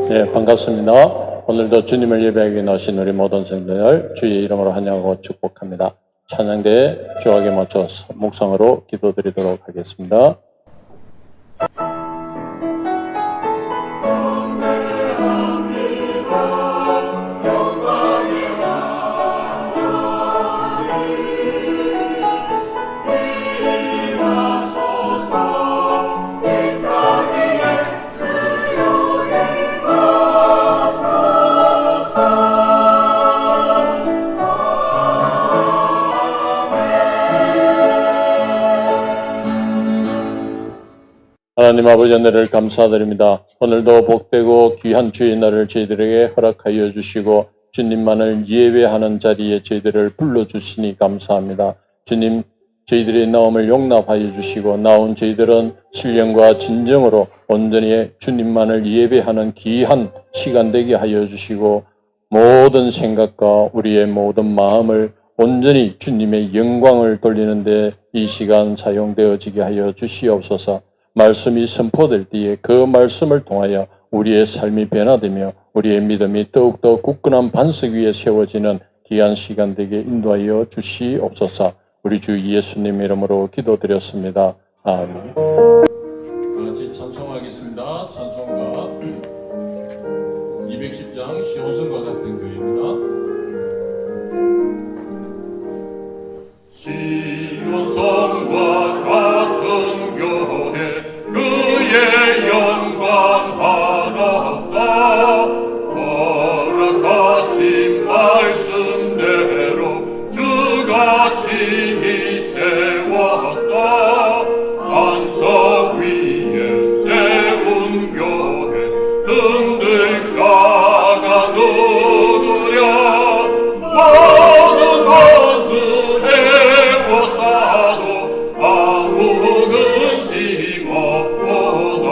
네, 반갑습니다. 오늘도 주님을 예배하기 나오신 우리 모든 성도들 주의 이름으로 환영하고 축복합니다. 찬양대에 주악에 맞춰 묵상으로 기도드리도록 하겠습니다. 하나님 아버지 은혜를 감사드립니다. 오늘도 복되고 귀한 주의 날을 저희들에게 허락하여 주시고 주님만을 예배하는 자리에 저희들을 불러주시니 감사합니다. 주님, 저희들의 나옴을 용납하여 주시고 나온 저희들은 신령과 진정으로 온전히 주님만을 예배하는 귀한 시간 되게 하여 주시고 모든 생각과 우리의 모든 마음을 온전히 주님의 영광을 돌리는데 이 시간 사용되어지게 하여 주시옵소서. 말씀이 선포될 때에 그 말씀을 통하여 우리의 삶이 변화되며 우리의 믿음이 더욱더 굳건한 반석 위에 세워지는 귀한 시간 되게 인도하여 주시옵소서. 우리 주 예수님 이름으로 기도드렸습니다. 아멘. 같이 찬송하겠습니다. 찬송가 210장 시온성과 같은 교회입니다. 시온성과 같은 교회 그의 영광 하나가 허락하신 말씀대로 주가 친히 세웠다. 반석 위에 세운 교회 흔들 자가 누구랴. 모든 원수 해보사도 아무 근심 없보다.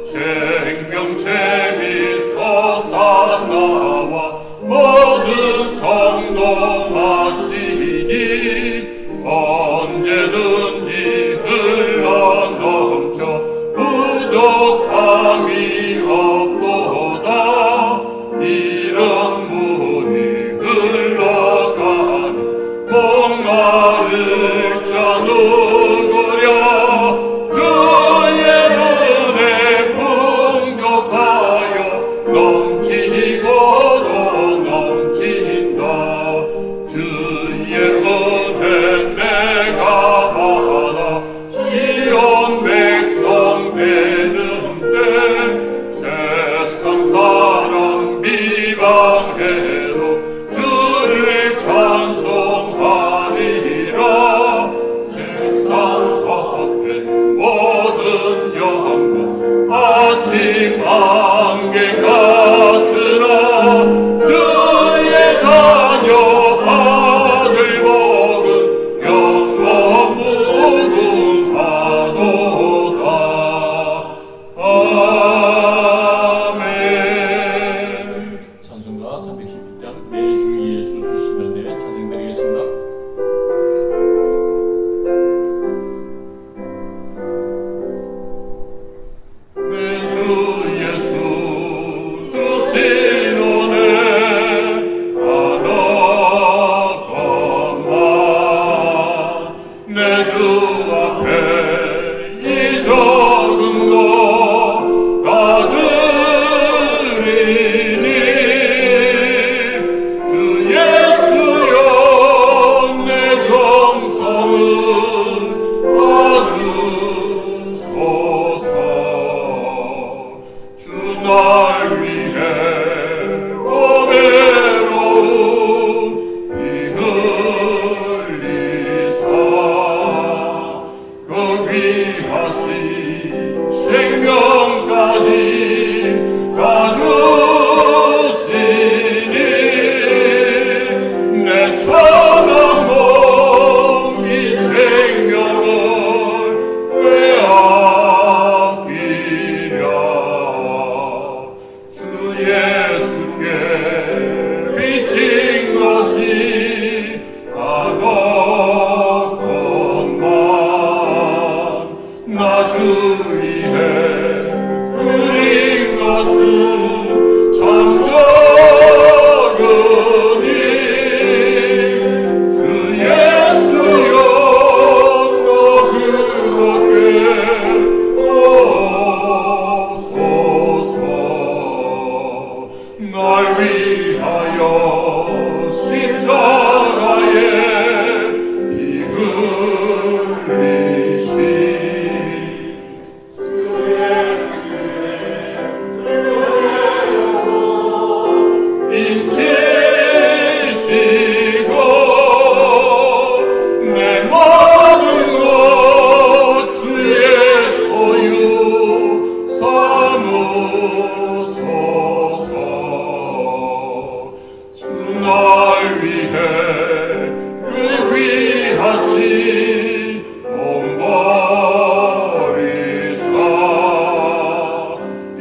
생명샘이 솟아나와 모든 성도 마시니 언제든지 흘러넘쳐 부족함이 없도다. 이런 물이 흘러가니 목마를 자 누구랴. 주의 은혜 풍족하여 넘치고도 넘친다. 주의 은혜 내가 받아 시온 백성 되는데 세상 사람 비방해도 주를 찬송하리라. 세상 밖에 모든 영광 아침 안개 같으나 주의 자녀 아들 복은 영원 무궁하도다. 아멘. 찬송가 316장 매주 예수 주시는 데 찬양드리겠습니다. 매주 예수 주시는 데 하나것만 내 주 앞에 이 적음도 받으리니. 주 예수여 내 정성을 받으소서. 주 날 위해 고배로운 피 흘리사 그 귀하신 생명까지 가주시니 내 천한 몸 이 생명을 왜 아끼랴. 주 예수께 비친 것이 하나것만 나 주 위해 드린 것은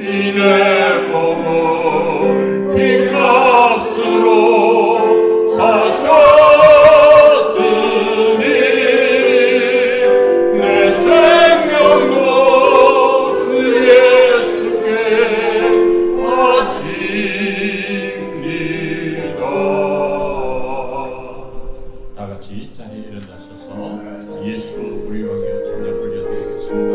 이내 몸을 핏값으로 사셨으니 내 생명도 주 예수께 바칩니다. 다같이 자리에 일어나셔서 예수 우리 왕의 찬양 올려드리겠습니다.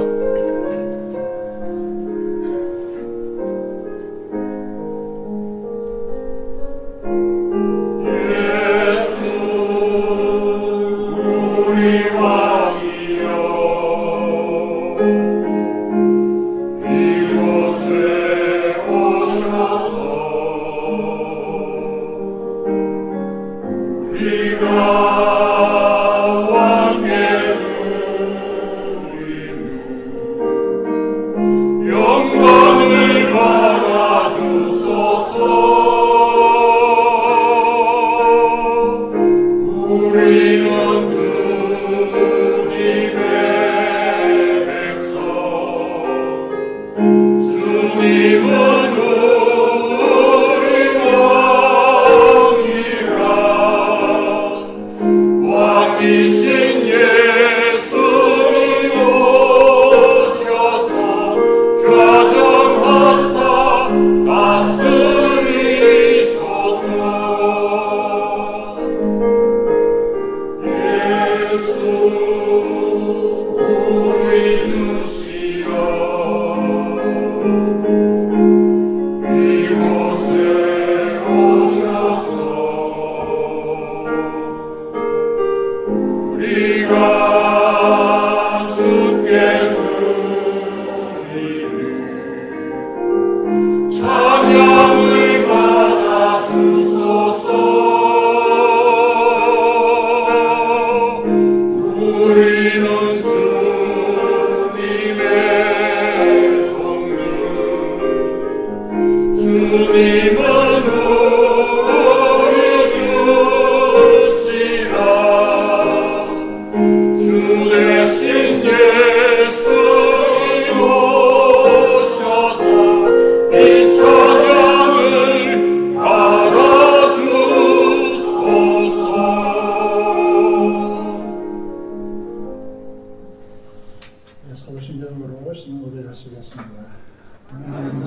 서울신령으로 신고를 하시겠습니다. 하나님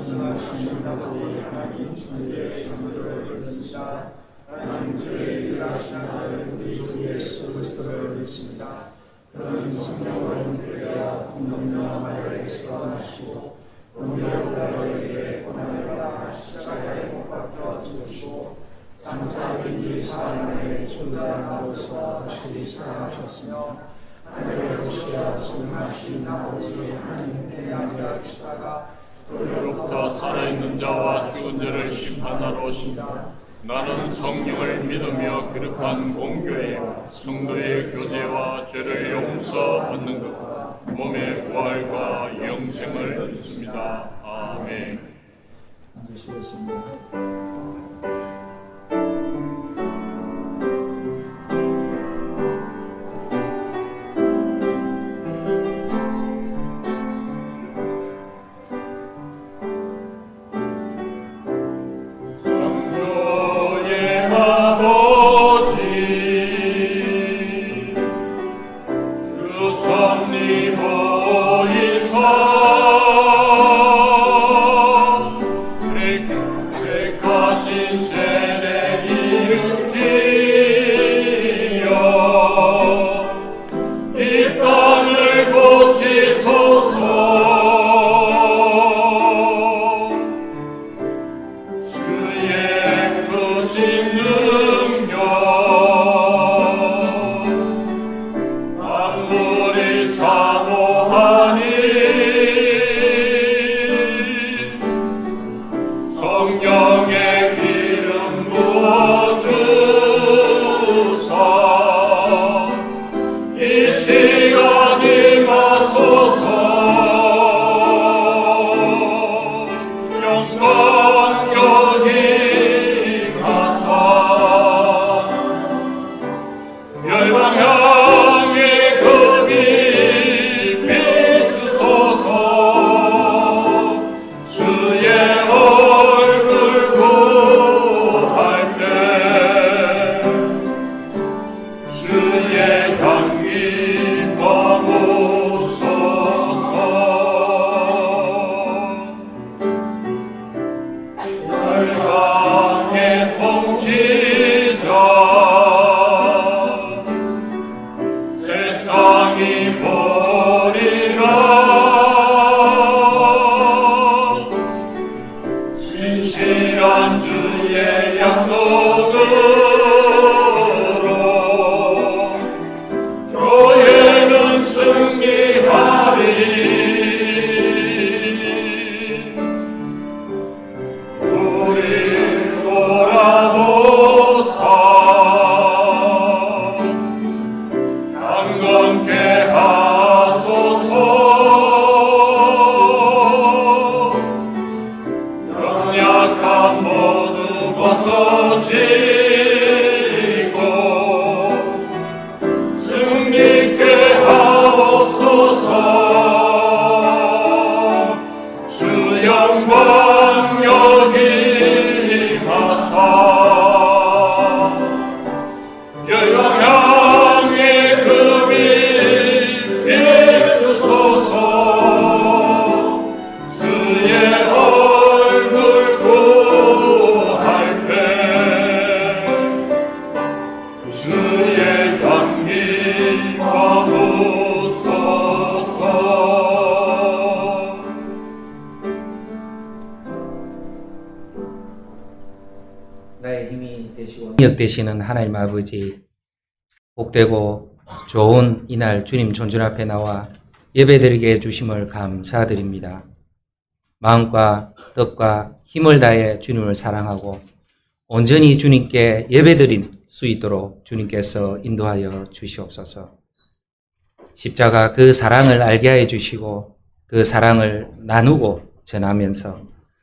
주의 정도를 드립니다. 하나님 주의 일하신 하나님 우리 주 예수 그리스도를 믿습니다. 그런 성령으로 함께하여 공동녀 마리아에게서 나시고 은혜로 나에게 고난을 받아 십자가에 못 박혀 죽으시고 장사된 지 사흘 만에 출가하고서 다시 살아나셨으며 하늘에 오시어 승하신 아버지 하나님께 앉아계시다가 그로부터 살아있는 자와 죽은 자를 심판하러 오신다. 나는 성령을 믿으며 거룩한 공교회 성도의 교제와 죄를 용서받는 것과 몸의 부활과 영생을 믿습니다. 아멘. 앉으시겠습니다. 주의 진실한 주의 약속으로 교회는 승리하리. 우리 돌아보사 강건케 하소서. 연약한 모두 벗어지고 승리케 하옵소서. 주 영광 여기 임하사 열방향에 금이 비추소서. 주의 얼굴 구할 때 주의 향기 와부소서. 나의 힘이 되시고 능력 되시는 하나님 아버지, 복되고 좋은 이날 주님 존전 앞에 나와 예배드리게 해주심을 감사드립니다. 마음과 뜻과 힘을 다해 주님을 사랑하고 온전히 주님께 예배드릴 수 있도록 주님께서 인도하여 주시옵소서. 십자가 그 사랑을 알게 해 주시고 그 사랑을 나누고 전하면서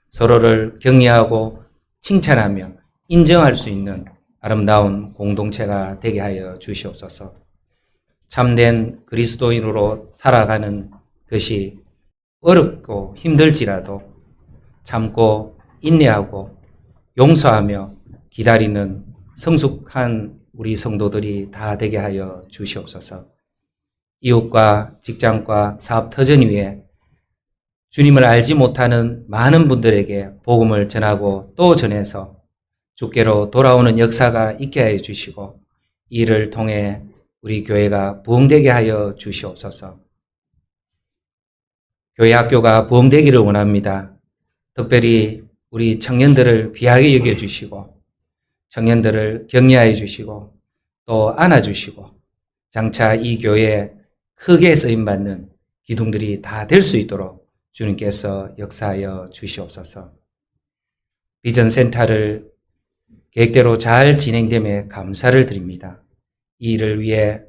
서로를 격려하고 칭찬하며 인정할 수 있는 아름다운 공동체가 되게 하여 주시옵소서. 참된 그리스도인으로 살아가는 것이 어렵고 힘들지라도 참고 인내하고 용서하며 기다리는 성숙한 우리 성도들이 다 되게 하여 주시옵소서. 이웃과 직장과 사업 터전 위에 주님을 알지 못하는 많은 분들에게 복음을 전하고 또 전해서 주께로 돌아오는 역사가 있게 하여 주시고 이를 통해 우리 교회가 부흥되게 하여 주시옵소서. 교회 학교가 부흥되기를 원합니다. 특별히 우리 청년들을 귀하게 여겨주시고 청년들을 격려해 주시고 또 안아주시고 장차 이 교회에 크게 쓰임받는 기둥들이 다 될 수 있도록 주님께서 역사하여 주시옵소서. 비전센터를 계획대로 잘 진행됨에 감사를 드립니다. 이 일을 위해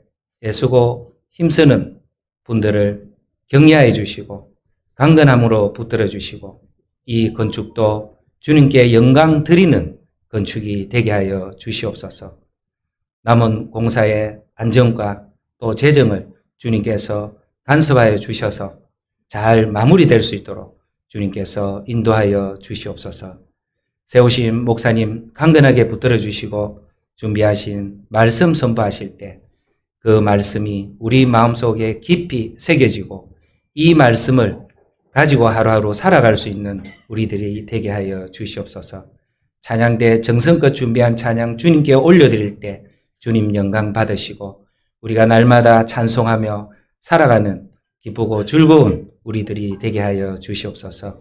애쓰고 힘쓰는 분들을 격려해 주시고 강건함으로 붙들어 주시고 이 건축도 주님께 영광 드리는 건축이 되게 하여 주시옵소서. 남은 공사의 안정과 또 재정을 주님께서 간섭하여 주셔서 잘 마무리될 수 있도록 주님께서 인도하여 주시옵소서. 세우신 목사님 강건하게 붙들어 주시고 준비하신 말씀 선포하실 때 그 말씀이 우리 마음속에 깊이 새겨지고 이 말씀을 가지고 하루하루 살아갈 수 있는 우리들이 되게 하여 주시옵소서. 찬양대 정성껏 준비한 찬양 주님께 올려드릴 때 주님 영광 받으시고 우리가 날마다 찬송하며 살아가는 기쁘고 즐거운 우리들이 되게 하여 주시옵소서.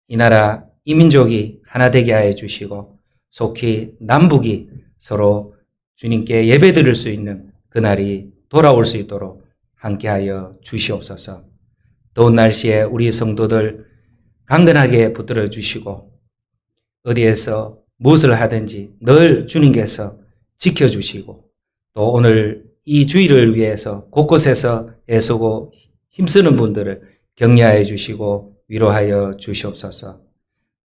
이 나라 이 민족이 하나 되게 하여 주시고 속히 남북이 서로 주님께 예배드릴 수 있는 그날이 돌아올 수 있도록 함께하여 주시옵소서. 더운 날씨에 우리 성도들 강건하게 붙들어 주시고 어디에서 무엇을 하든지 늘 주님께서 지켜주시고 또 오늘 이 주일을 위해서 곳곳에서 애쓰고 힘쓰는 분들을 격려해 주시고 위로하여 주시옵소서.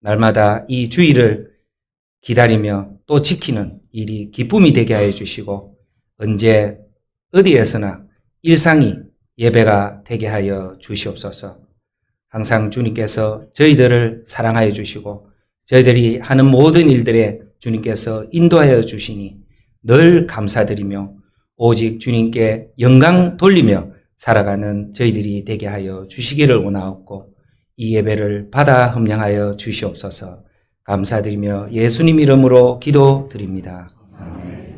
날마다 이 주일을 기다리며 또 지키는 일이 기쁨이 되게 하여 주시고 언제 어디에서나 일상이 예배가 되게 하여 주시옵소서. 항상 주님께서 저희들을 사랑하여 주시고 저희들이 하는 모든 일들에 주님께서 인도하여 주시니 늘 감사드리며 오직 주님께 영광 돌리며 살아가는 저희들이 되게 하여 주시기를 원하옵고 이 예배를 받아 흠령하여 주시옵소서. 감사드리며 예수님 이름으로 기도드립니다. 아멘.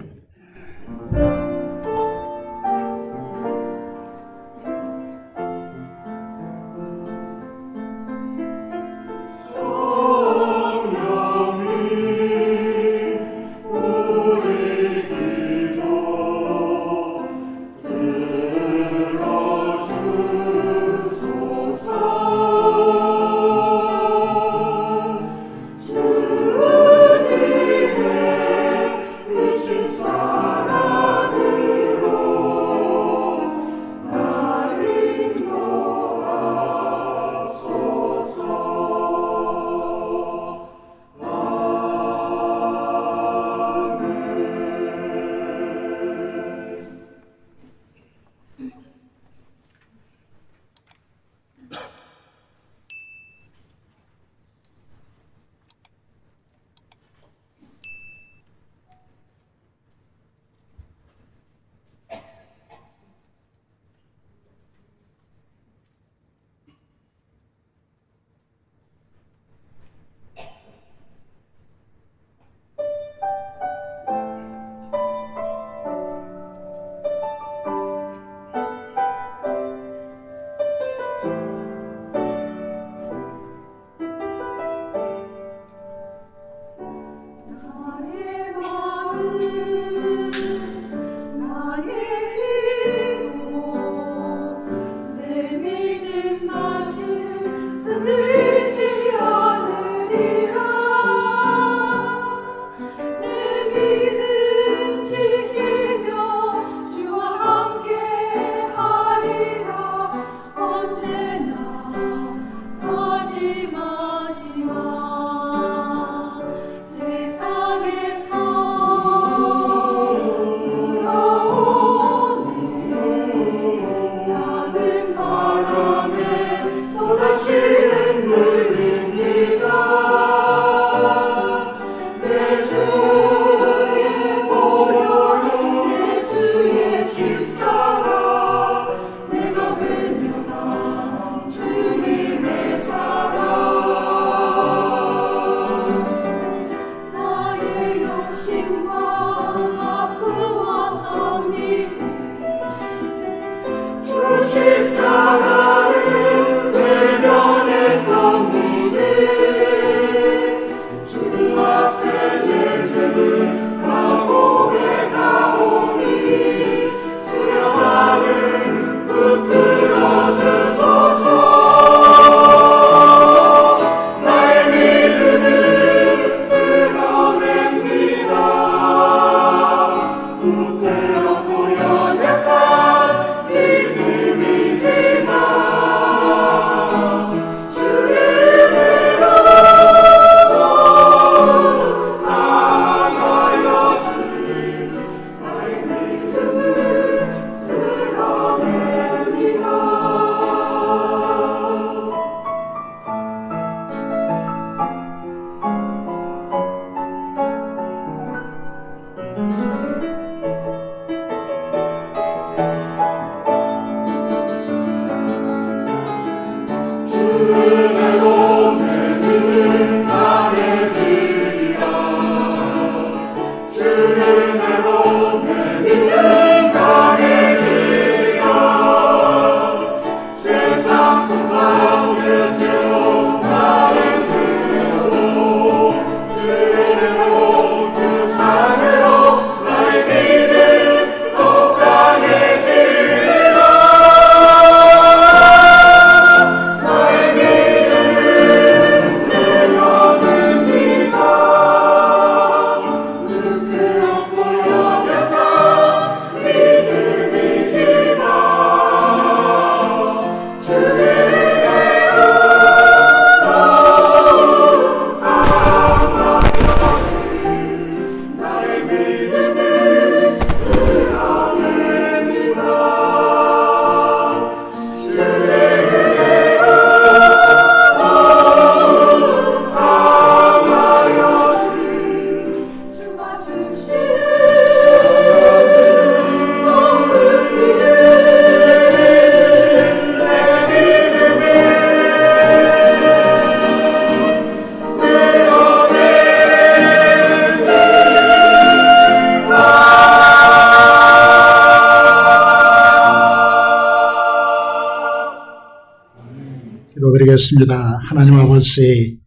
기도하겠습니다. 하나님 아버지,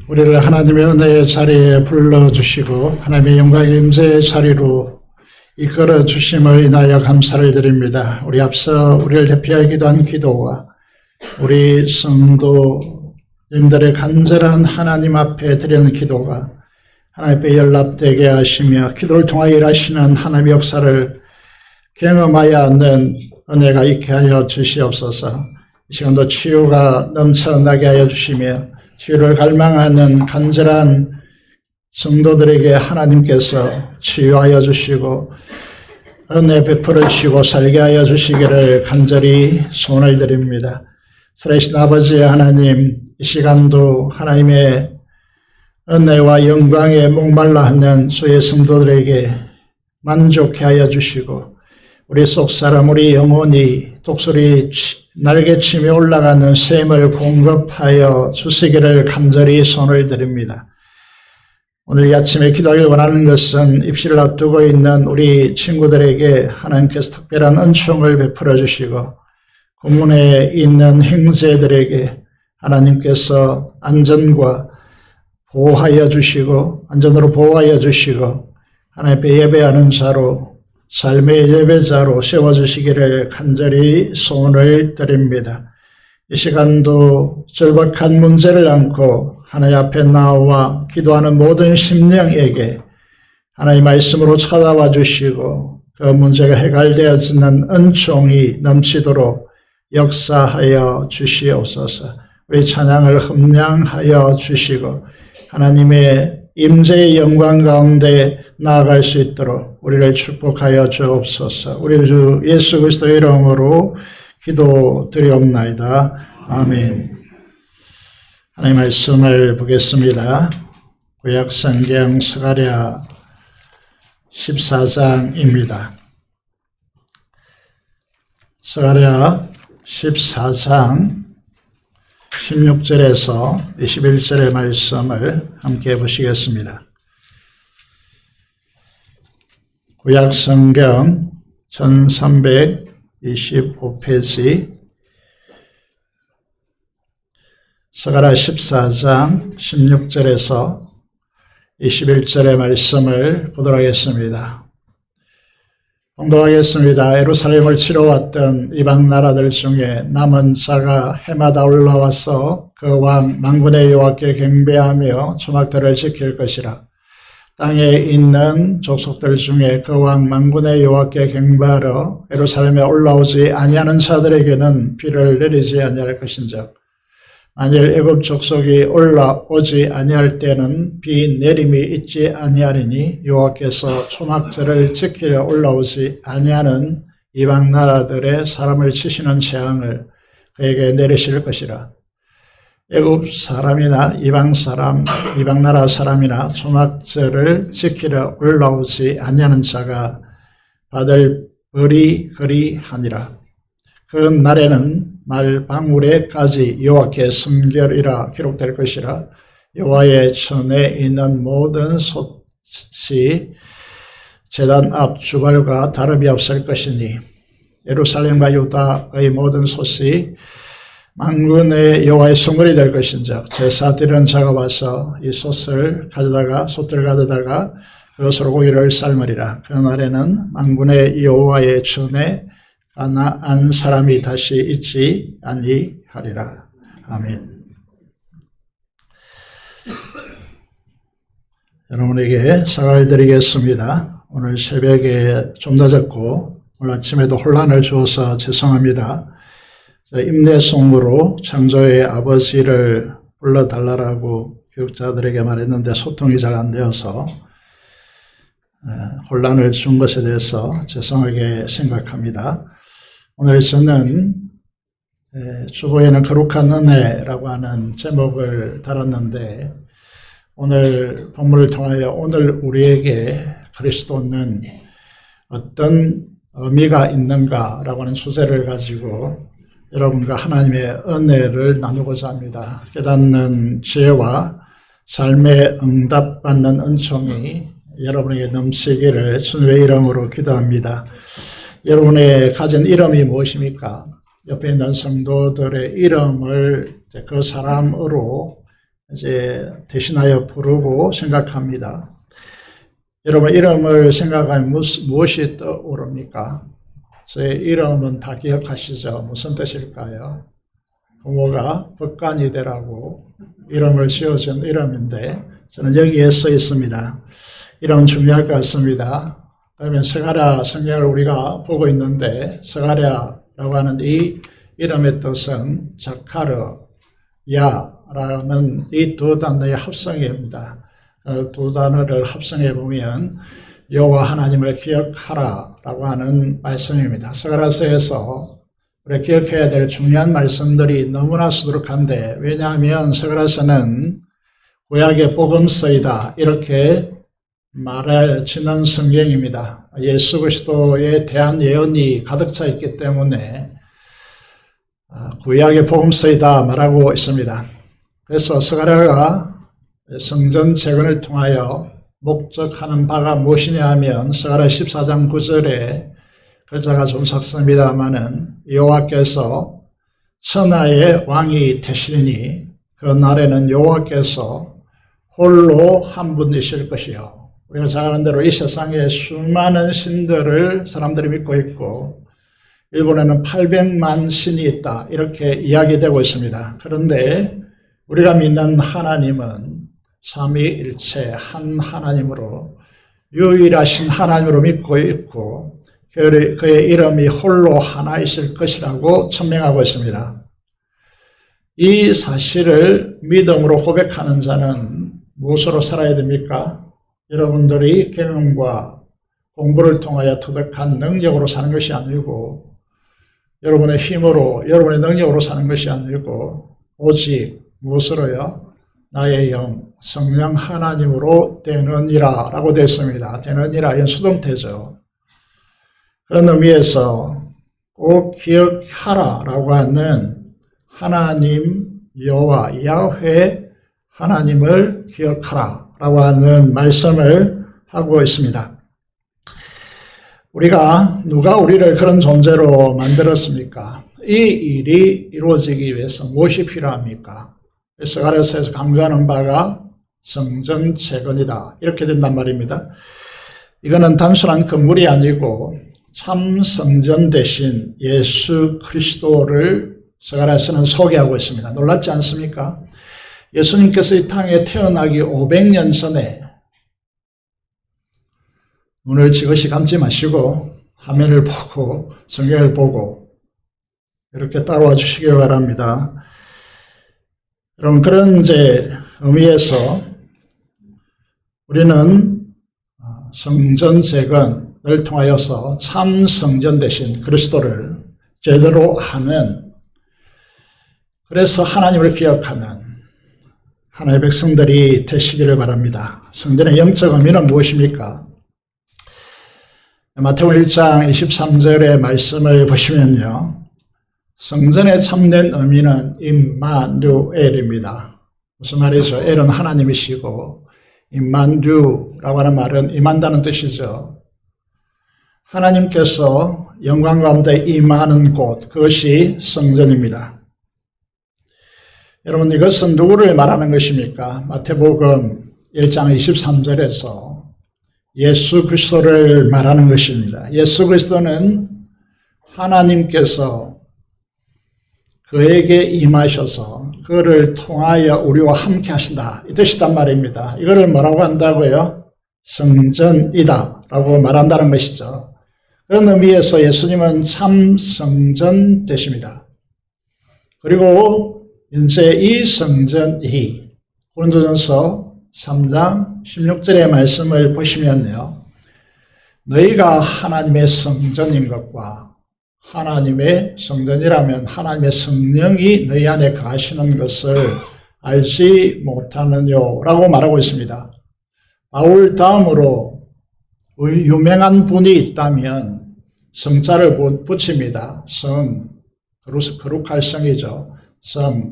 우리를 하나님의 은혜의 자리에 불러주시고 하나님의 영광의 임재의 자리로 이끌어 주심을 인하여 감사를 드립니다. 우리 앞서 우리를 대표하여 기도한 기도와 우리 성도님들의 간절한 하나님 앞에 드리는 기도가 하나님 앞에 연락되게 하시며 기도를 통하여 일하시는 하나님의 역사를 경험하여 얻는 은혜가 있게 하여 주시옵소서. 이 시간도 치유가 넘쳐나게 하여 주시며 치유를 갈망하는 간절한 성도들에게 하나님께서 치유하여 주시고 은혜 베풀어 주시고 살게 하여 주시기를 간절히 소원을 드립니다. 살아계신 아버지 하나님, 이 시간도 하나님의 은혜와 영광에 목말라 하는 주의 성도들에게 만족해 하여 주시고 우리 속사람, 우리 영혼이 독수리 날개치며 올라가는 샘을 공급하여 주시기를 간절히 손을 드립니다. 오늘 이 아침에 기도하길 원하는 것은 입시를 앞두고 있는 우리 친구들에게 하나님께서 특별한 은총을 베풀어 주시고 고문에 있는 형제들에게 하나님께서 안전과 보호하여 주시고 안전으로 보호하여 주시고 하나님 앞에 예배하는 자로 삶의 예배자로 세워주시기를 간절히 소원을 드립니다. 이 시간도 절박한 문제를 안고 하나님 앞에 나와 기도하는 모든 심령에게 하나님의 말씀으로 찾아와 주시고 그 문제가 해결되어지는 은총이 넘치도록 역사하여 주시옵소서. 우리 찬양을 흠량하여 주시고 하나님의 임재의 영광 가운데 나아갈 수 있도록 우리를 축복하여 주옵소서. 우리 주 예수 그리스도의 이름으로 기도드리옵나이다. 아멘. 하나님의 말씀을 보겠습니다. 구약성경 스가랴 14장입니다. 스가랴 14장 16절에서 21절의 말씀을 함께 보시겠습니다. 구약성경 1325페이지 스가랴 14장 16절에서 21절의 말씀을 보도록 하겠습니다. 봉독하겠습니다. 예루살렘을 치러 왔던 이방 나라들 중에 남은 자가 해마다 올라와서 그 왕 만군의 여호와께 경배하며 초막들을 지킬 것이라. 땅에 있는 족속들 중에 그 왕 만군의 여호와께 경배하러 예루살렘에 올라오지 아니하는 자들에게는 비를 내리지 아니할 것인즉 만일 애굽 족속이 올라오지 아니할 때는 비 내림이 있지 아니하리니 여호와께서 초막절을 지키려 올라오지 아니하는 이방 나라들의 사람을 치시는 재앙을 그에게 내리실 것이라. 애굽 사람이나 이방 나라 사람이나 초막절을 지키려 올라오지 아니하는 자가 받을 벌이 그리하니라. 그 날에는 말방울에까지 여호와께 순결이라 기록될 것이라. 여호와의 전에 있는 모든 솥이 제단 앞 주발과 다름이 없을 것이니 예루살렘과 유다의 모든 솥이 만군의 여호와의 성물이 될 것인즉 제사 드리는 자가 와서 이 솥을 가져다가 그것으로 고기를 삶으리라. 그 날에는 만군의 여호와의 전에 가나안 사람이 다시 있지 아니하리라. 아멘. 여러분에게 사과를 드리겠습니다. 오늘 새벽에 좀 늦었고 오늘 아침에도 혼란을 주어서 죄송합니다. 임내송으로 창조의 아버지를 불러달라고 교육자들에게 말했는데 소통이 잘 안 되어서 혼란을 준 것에 대해서 죄송하게 생각합니다. 오늘 저는 주보에는 거룩한 은혜라고 하는 제목을 달았는데 오늘 본문을 통하여 오늘 우리에게 그리스도는 어떤 의미가 있는가라고 하는 주제를 가지고 여러분과 하나님의 은혜를 나누고자 합니다. 깨닫는 지혜와 삶에 응답받는 은총이 여러분에게 넘치기를 주님의 이름으로 기도합니다. 여러분의 가진 이름이 무엇입니까? 옆에 있는 성도들의 이름을 이제 그 사람으로 이제 대신하여 부르고 생각합니다. 여러분, 이름을 생각하면 무엇이 떠오릅니까? 제 이름은 다 기억하시죠? 무슨 뜻일까요? 부모가 법관이 되라고 이름을 지어준 이름인데, 저는 여기에 써 있습니다. 이름은 중요할 것 같습니다. 그러면 스가랴 성경을 우리가 보고 있는데, 스가랴라고 하는 이 이름의 뜻은 자카르야라는 이 두 단어의 합성입니다. 두 단어를 합성해 보면 여호와 하나님을 기억하라라고 하는 말씀입니다. 스가랴서에서 우리가 기억해야 될 중요한 말씀들이 너무나 수두룩한데, 왜냐하면 스가랴서는 구약의 복음서이다 이렇게 말해지는 성경입니다. 예수 그리스도에 대한 예언이 가득 차 있기 때문에 구약의 복음서이다 말하고 있습니다. 그래서 스가랴가 성전 재건을 통하여 목적하는 바가 무엇이냐 하면, 스가랴 14장 9절에 글자가 좀 섞습니다마는, 여호와께서 천하의 왕이 되시니 그 날에는 여호와께서 홀로 한 분이실 것이요. 우리가 잘 아는 대로 이 세상에 수많은 신들을 사람들이 믿고 있고, 일본에는 800만 신이 있다 이렇게 이야기되고 있습니다. 그런데 우리가 믿는 하나님은 삼위일체 한 하나님으로, 유일하신 하나님으로 믿고 있고, 그의 이름이 홀로 하나이실 것이라고 천명하고 있습니다. 이 사실을 믿음으로 고백하는 자는 무엇으로 살아야 됩니까? 여러분들이 경험과 공부를 통하여 터득한 능력으로 사는 것이 아니고, 여러분의 힘으로, 여러분의 능력으로 사는 것이 아니고, 오직 무엇으로요? 나의 영, 성령 하나님으로 되느니라 라고 되어 있습니다. 되느니라, 이건 수동태죠. 그런 의미에서 꼭 기억하라 라고 하는 하나님 여호와 야훼 하나님을 기억하라 라고 하는 말씀을 하고 있습니다. 누가 우리를 그런 존재로 만들었습니까? 이 일이 이루어지기 위해서 무엇이 필요합니까? 스가랴서에서 강조하는 바가 성전 재건이다 이렇게 된단 말입니다. 이거는 단순한 건물이 아니고 참 성전 대신 예수 그리스도를 스가랴서는 소개하고 있습니다. 놀랍지 않습니까? 예수님께서 이 땅에 태어나기 500년 전에, 눈을 지그시 감지 마시고 화면을 보고 성경을 보고 이렇게 따라와 주시길 바랍니다. 여러분, 그런 의미에서 우리는 성전 재건을 통하여서 참 성전 대신 그리스도를 제대로 아는, 그래서 하나님을 기억하는 하나님의 백성들이 되시기를 바랍니다. 성전의 영적 의미는 무엇입니까? 마태복음 1장 23절의 말씀을 보시면요, 성전의 참된 의미는 임마누엘입니다. 무슨 말이죠? 엘은 하나님이시고 임마누라고 하는 말은 임한다는 뜻이죠. 하나님께서 영광 가운데 임하는 곳, 그것이 성전입니다. 여러분, 이것은 누구를 말하는 것입니까? 마태복음 1장 23절에서 예수 그리스도를 말하는 것입니다. 예수 그리스도는 하나님께서 그에게 임하셔서 그를 통하여 우리와 함께 하신다 이 뜻이단 말입니다. 이거를 뭐라고 한다고요? 성전이다 라고 말한다는 것이죠. 그런 의미에서 예수님은 참 성전 되십니다. 그리고 이제 이 성전이 고린도전서 3장 16절의 말씀을 보시면요, 너희가 하나님의 성전인 것과, 하나님의 성전이라면 하나님의 성령이 너희 안에 거하시는 것을 알지 못하느뇨 라고 말하고 있습니다. 바울 다음으로 유명한 분이 있다면 성자를 붙입니다. 거룩할 성이죠.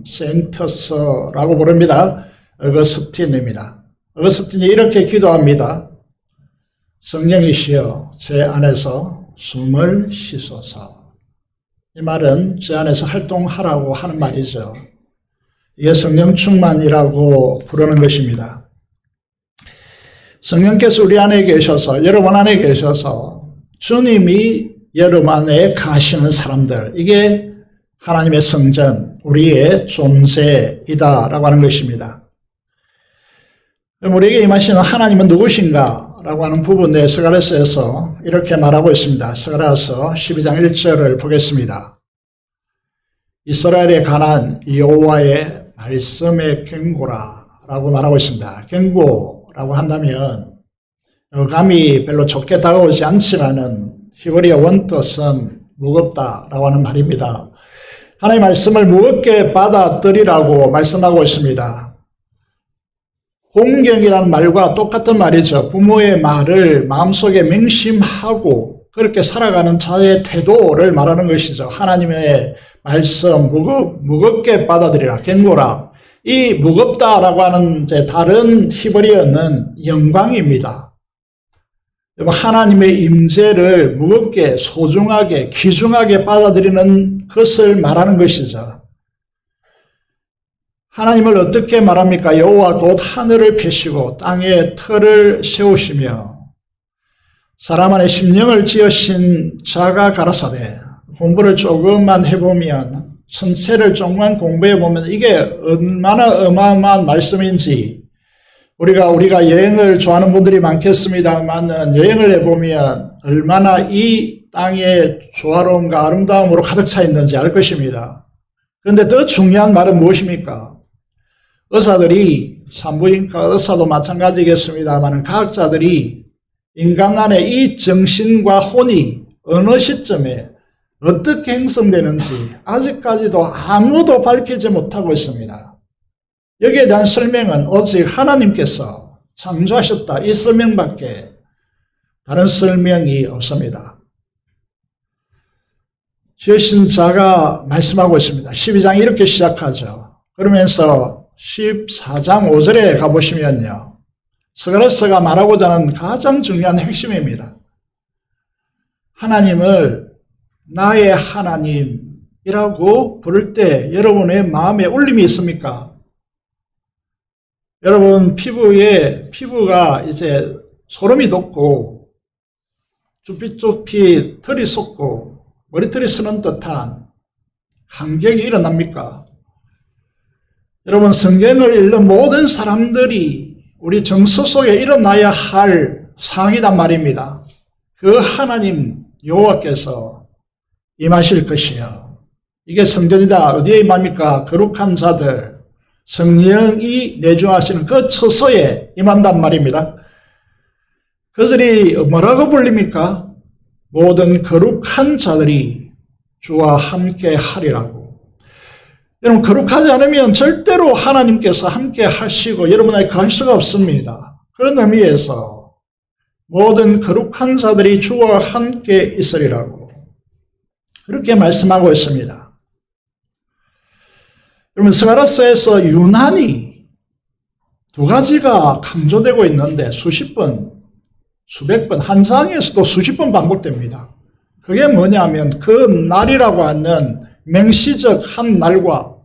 세인터스라고 부릅니다. 어거스틴입니다. 어거스틴이 이렇게 기도합니다. 성령이시여 제 안에서 숨을 쉬소서. 이 말은 제 안에서 활동하라고 하는 말이죠. 이게 성령 충만이라고 부르는 것입니다. 성령께서 우리 안에 계셔서, 여러분 안에 계셔서 주님이 여러분 안에 가시는 사람들, 이게 하나님의 성전, 우리의 존재이다라고 하는 것입니다. 그럼 우리에게 임하시는 하나님은 누구신가? 라고 하는 부분에 스가랴서에서 이렇게 말하고 있습니다. 스가랴서 12장 1절을 보겠습니다. 이스라엘에 관한 여호와의 말씀의 경고라 라고 말하고 있습니다. 경고라고 한다면 감이 별로 좋게 다가오지 않지만은 히브리어 원뜻은 무겁다라고 하는 말입니다. 하나님의 말씀을 무겁게 받아들이라고 말씀하고 있습니다. 공경이라는 말과 똑같은 말이죠. 부모의 말을 마음속에 맹심하고 그렇게 살아가는 자의 태도를 말하는 것이죠. 하나님의 말씀 무겁게 받아들이라, 경고라. 이 무겁다라고 하는 이제 다른 히브리어는 영광입니다. 하나님의 임재를 무겁게, 소중하게, 귀중하게 받아들이는 것을 말하는 것이죠. 하나님을 어떻게 말합니까? 여호와 곧 하늘을 펴시고 땅에 터를 세우시며 사람 안에 심령을 지으신 자가 가라사대. 공부를 조금만 해보면, 전체를 조금만 공부해보면 이게 얼마나 어마어마한 말씀인지, 우리가 여행을 좋아하는 분들이 많겠습니다만 여행을 해보면 얼마나 이 땅의 조화로움과 아름다움으로 가득 차 있는지 알 것입니다. 그런데 더 중요한 말은 무엇입니까? 의사들이, 산부인과 의사도 마찬가지겠습니다만 과학자들이 인간 안에 이 정신과 혼이 어느 시점에 어떻게 형성되는지 아직까지도 아무도 밝히지 못하고 있습니다. 여기에 대한 설명은 오직 하나님께서 창조하셨다, 이 설명밖에 다른 설명이 없습니다. 지으신 자가 말씀하고 있습니다. 12장 이렇게 시작하죠. 그러면서 14장 5절에 가보시면요, 스가랴서가 말하고자 하는 가장 중요한 핵심입니다. 하나님을 나의 하나님이라고 부를 때 여러분의 마음에 울림이 있습니까? 여러분 피부가 이제 소름이 돋고 쭈삣쭈삣 털이 솟고 머리털이 서는 듯한 감격이 일어납니까? 여러분, 성경을 읽는 모든 사람들이 우리 정서 속에 일어나야 할 상황이란 말입니다. 그 하나님 여호와께서 임하실 것이요. 이게 성전이다. 어디에 임합니까? 거룩한 자들, 성령이 내주하시는 그 처소에 임한단 말입니다. 그들이 뭐라고 불립니까? 모든 거룩한 자들이 주와 함께 하리라고. 여러분, 거룩하지 않으면 절대로 하나님께서 함께 하시고 여러분에게 갈 수가 없습니다. 그런 의미에서 모든 거룩한 자들이 주와 함께 있으리라고 그렇게 말씀하고 있습니다. 여러분, 스가랴서에서 유난히 두 가지가 강조되고 있는데 수십 번, 수백 번, 한 장에서도 수십 번 반복됩니다. 그게 뭐냐면 그 날이라고 하는 맹시적 한 날과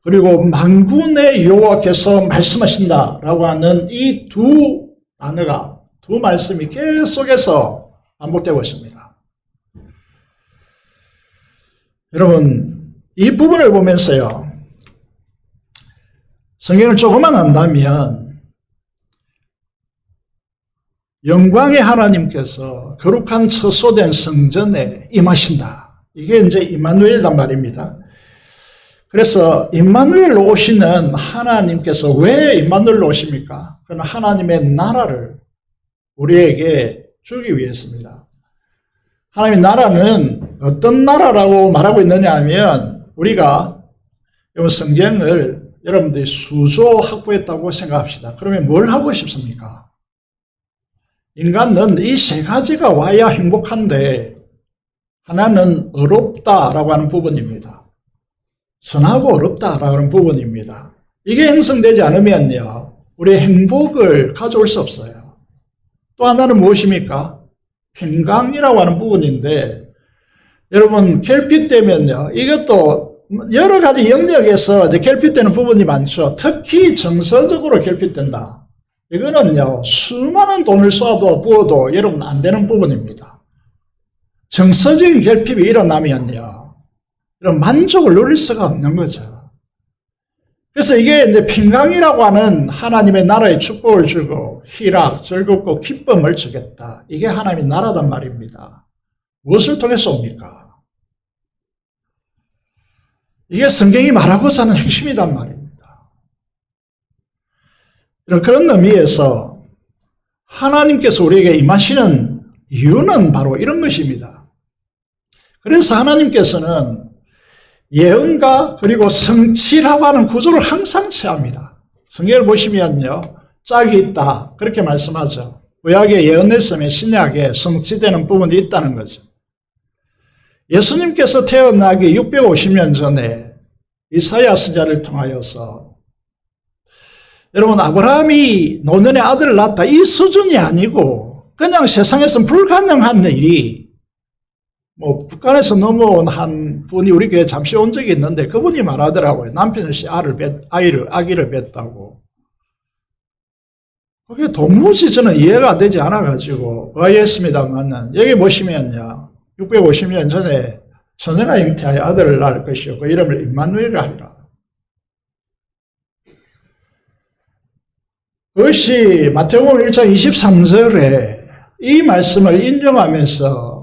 그리고 만군의 여호와께서 말씀하신다라고 하는 이 두 단어가, 두 말씀이 계속해서 반복되고 있습니다. 여러분, 이 부분을 보면서요, 성경을 조금만 안다면 영광의 하나님께서 거룩한 처소된 성전에 임하신다. 이게 이제 임마누엘이란 말입니다. 그래서 임마누엘로 오시는 하나님께서 왜 임마누엘로 오십니까? 그는 하나님의 나라를 우리에게 주기 위해서입니다. 하나님의 나라는 어떤 나라라고 말하고 있느냐 하면, 우리가 성경을 여러분들이 수조 확보했다고 생각합시다. 그러면 뭘 하고 싶습니까? 인간은 이 세 가지가 와야 행복한데, 하나는 어렵다라고 하는 부분입니다. 선하고 어렵다라고 하는 부분입니다. 이게 형성되지 않으면요, 우리의 행복을 가져올 수 없어요. 또 하나는 무엇입니까? 평강이라고 하는 부분인데, 여러분, 결핍되면요, 이것도 여러 가지 영역에서 이제 결핍되는 부분이 많죠. 특히 정서적으로 결핍된다. 이거는요, 수많은 돈을 쏴도 부어도 여러분 안 되는 부분입니다. 정서적인 결핍이 일어나면요, 여러분 만족을 누릴 수가 없는 거죠. 그래서 이게 이제 평강이라고 하는 하나님의 나라의 축복을 주고 희락, 즐겁고 기쁨을 주겠다. 이게 하나님의 나라단 말입니다. 무엇을 통해서 옵니까? 이게 성경이 말하고자 하는 핵심이단 말입니다. 그런 의미에서 하나님께서 우리에게 임하시는 이유는 바로 이런 것입니다. 그래서 하나님께서는 예언과 그리고 성취라고 하는 구조를 항상 취합니다. 성경을 보시면요, 짝이 있다 그렇게 말씀하죠. 구약에 예언했으면 신약에 성취되는 부분이 있다는 거죠. 예수님께서 태어나기 650년 전에 이사야 선지자를 통하여서 여러분 아브라함이 노년에 아들을 낳았다 이 수준이 아니고 그냥 세상에서는 불가능한 일이 북한에서 넘어온 한 분이 우리 교회에 잠시 온 적이 있는데 그분이 말하더라고요. 남편이 아기를 뵀다고. 그게 도무지 저는 이해가 되지 않아가지고 의아했습니다만 여기 보시면요. 650년 전에 처녀가 잉태하여 아들을 낳을 것이요 그 이름을 임마누엘이라 하리라. 그것이 마태복음 1장 23절에 이 말씀을 인용하면서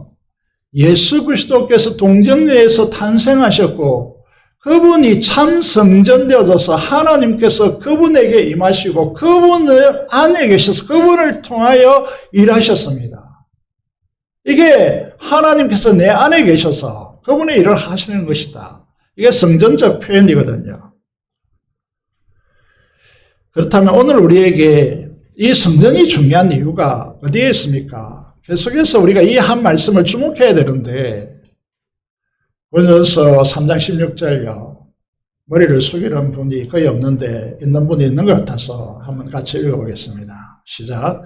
예수 그리스도께서 동정녀에서 탄생하셨고 그분이 참 성전되어져서 하나님께서 그분에게 임하시고 그분을 안에 계셔서 그분을 통하여 일하셨습니다. 이게 하나님께서 내 안에 계셔서 그분의 일을 하시는 것이다. 이게 성전적 표현이거든요. 그렇다면 오늘 우리에게 이 성전이 중요한 이유가 어디에 있습니까? 계속해서 우리가 이 한 말씀을 주목해야 되는데 고린도서 3장 16절요. 머리를 숙이는 분이 거의 없는데 있는 분이 있는 것 같아서 한번 같이 읽어보겠습니다. 시작.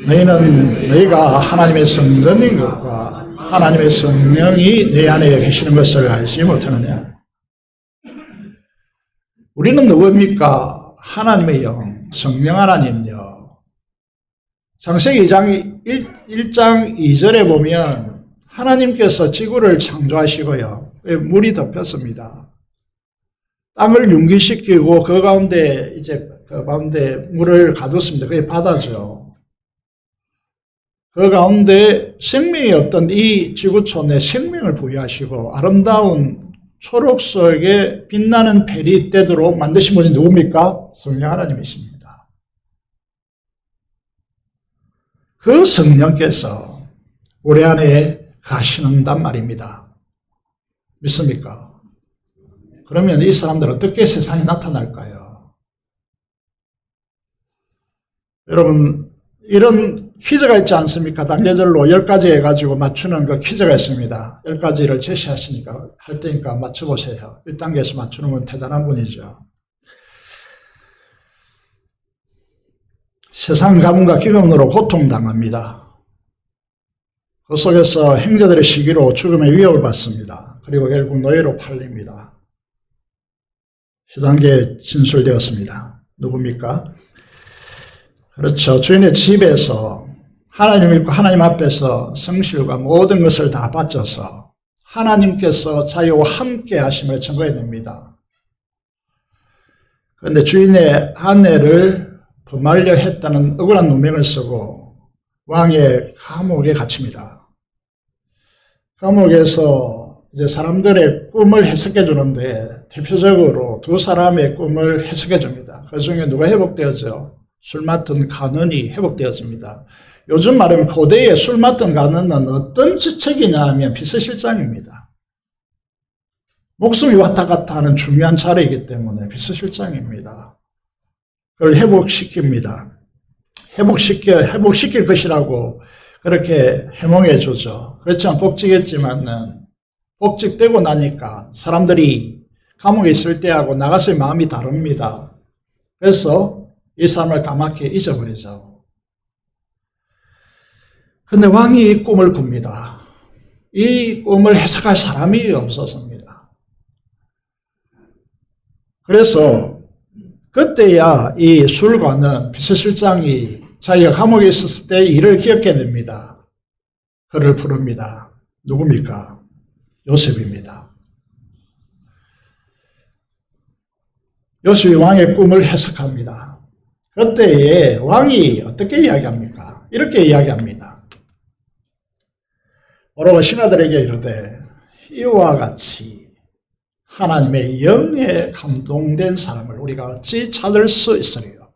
너희가 하나님의 성전인 것과 하나님의 성령이 내 안에 계시는 것을 알지 못하느냐. 우리는 누구입니까? 하나님의 영, 성령 하나님요. 창세기 1장 2절에 보면 하나님께서 지구를 창조하시고요. 물이 덮였습니다. 땅을 융기시키고 그 가운데 물을 가뒀습니다. 그게 바다죠. 그 가운데 생명이 어떤 이 지구촌에 생명을 부여하시고 아름다운 초록 속에 빛나는 별이 되도록 만드신 분이 누굽니까? 성령 하나님이십니다. 그 성령께서 우리 안에 가시는단 말입니다. 믿습니까? 그러면 이 사람들 어떻게 세상에 나타날까요? 여러분, 이런 퀴즈가 있지 않습니까? 단계별로 10가지 해가지고 맞추는 그 퀴즈가 있습니다. 10가지를 제시하시니까, 할 테니까 맞춰보세요. 1단계에서 맞추는 건 대단한 분이죠. 세상 가뭄과 기근으로 고통당합니다. 그 속에서 형제들의 시기로 죽음의 위협을 받습니다. 그리고 결국 노예로 팔립니다. 10단계에 진술되었습니다. 누굽니까? 그렇죠. 주인의 집에서 하나님 믿고 하나님 앞에서 성실과 모든 것을 다 바쳐서 하나님께서 자기와 함께 하심을 증거해냅니다. 그런데 주인의 아내를 범하려 했다는 억울한 누명을 쓰고 왕의 감옥에 갇힙니다. 감옥에서 이제 사람들의 꿈을 해석해 주는데 대표적으로 두 사람의 꿈을 해석해 줍니다. 그 중에 누가 회복되었죠? 술 맡은 간원이 회복되었습니다. 요즘 말하면 고대의 술 맡은 간원은 어떤 지책이냐 하면 비서실장입니다. 목숨이 왔다 갔다 하는 중요한 자리이기 때문에 비서실장입니다. 그걸 회복시킵니다. 회복시킬 것이라고 그렇게 해몽해 주죠. 그렇지만 복직했지만은 복직되고 나니까 사람들이 감옥에 있을 때하고 나갔을 마음이 다릅니다. 그래서 이 사람을 까맣게 잊어버리죠. 근데 왕이 꿈을 꿉니다. 이 꿈을 해석할 사람이 없었습니다. 그래서 그때야 이 술관은 비서실장이 자기가 감옥에 있었을 때 일을 기억해냅니다. 그를 부릅니다. 누굽니까? 요셉입니다. 요셉이 왕의 꿈을 해석합니다. 그때에 왕이 어떻게 이야기합니까? 이렇게 이야기합니다. 오로가 신하들에게 이르되 이와 같이 하나님의 영에 감동된 사람을 우리가 어찌 찾을 수 있으리요?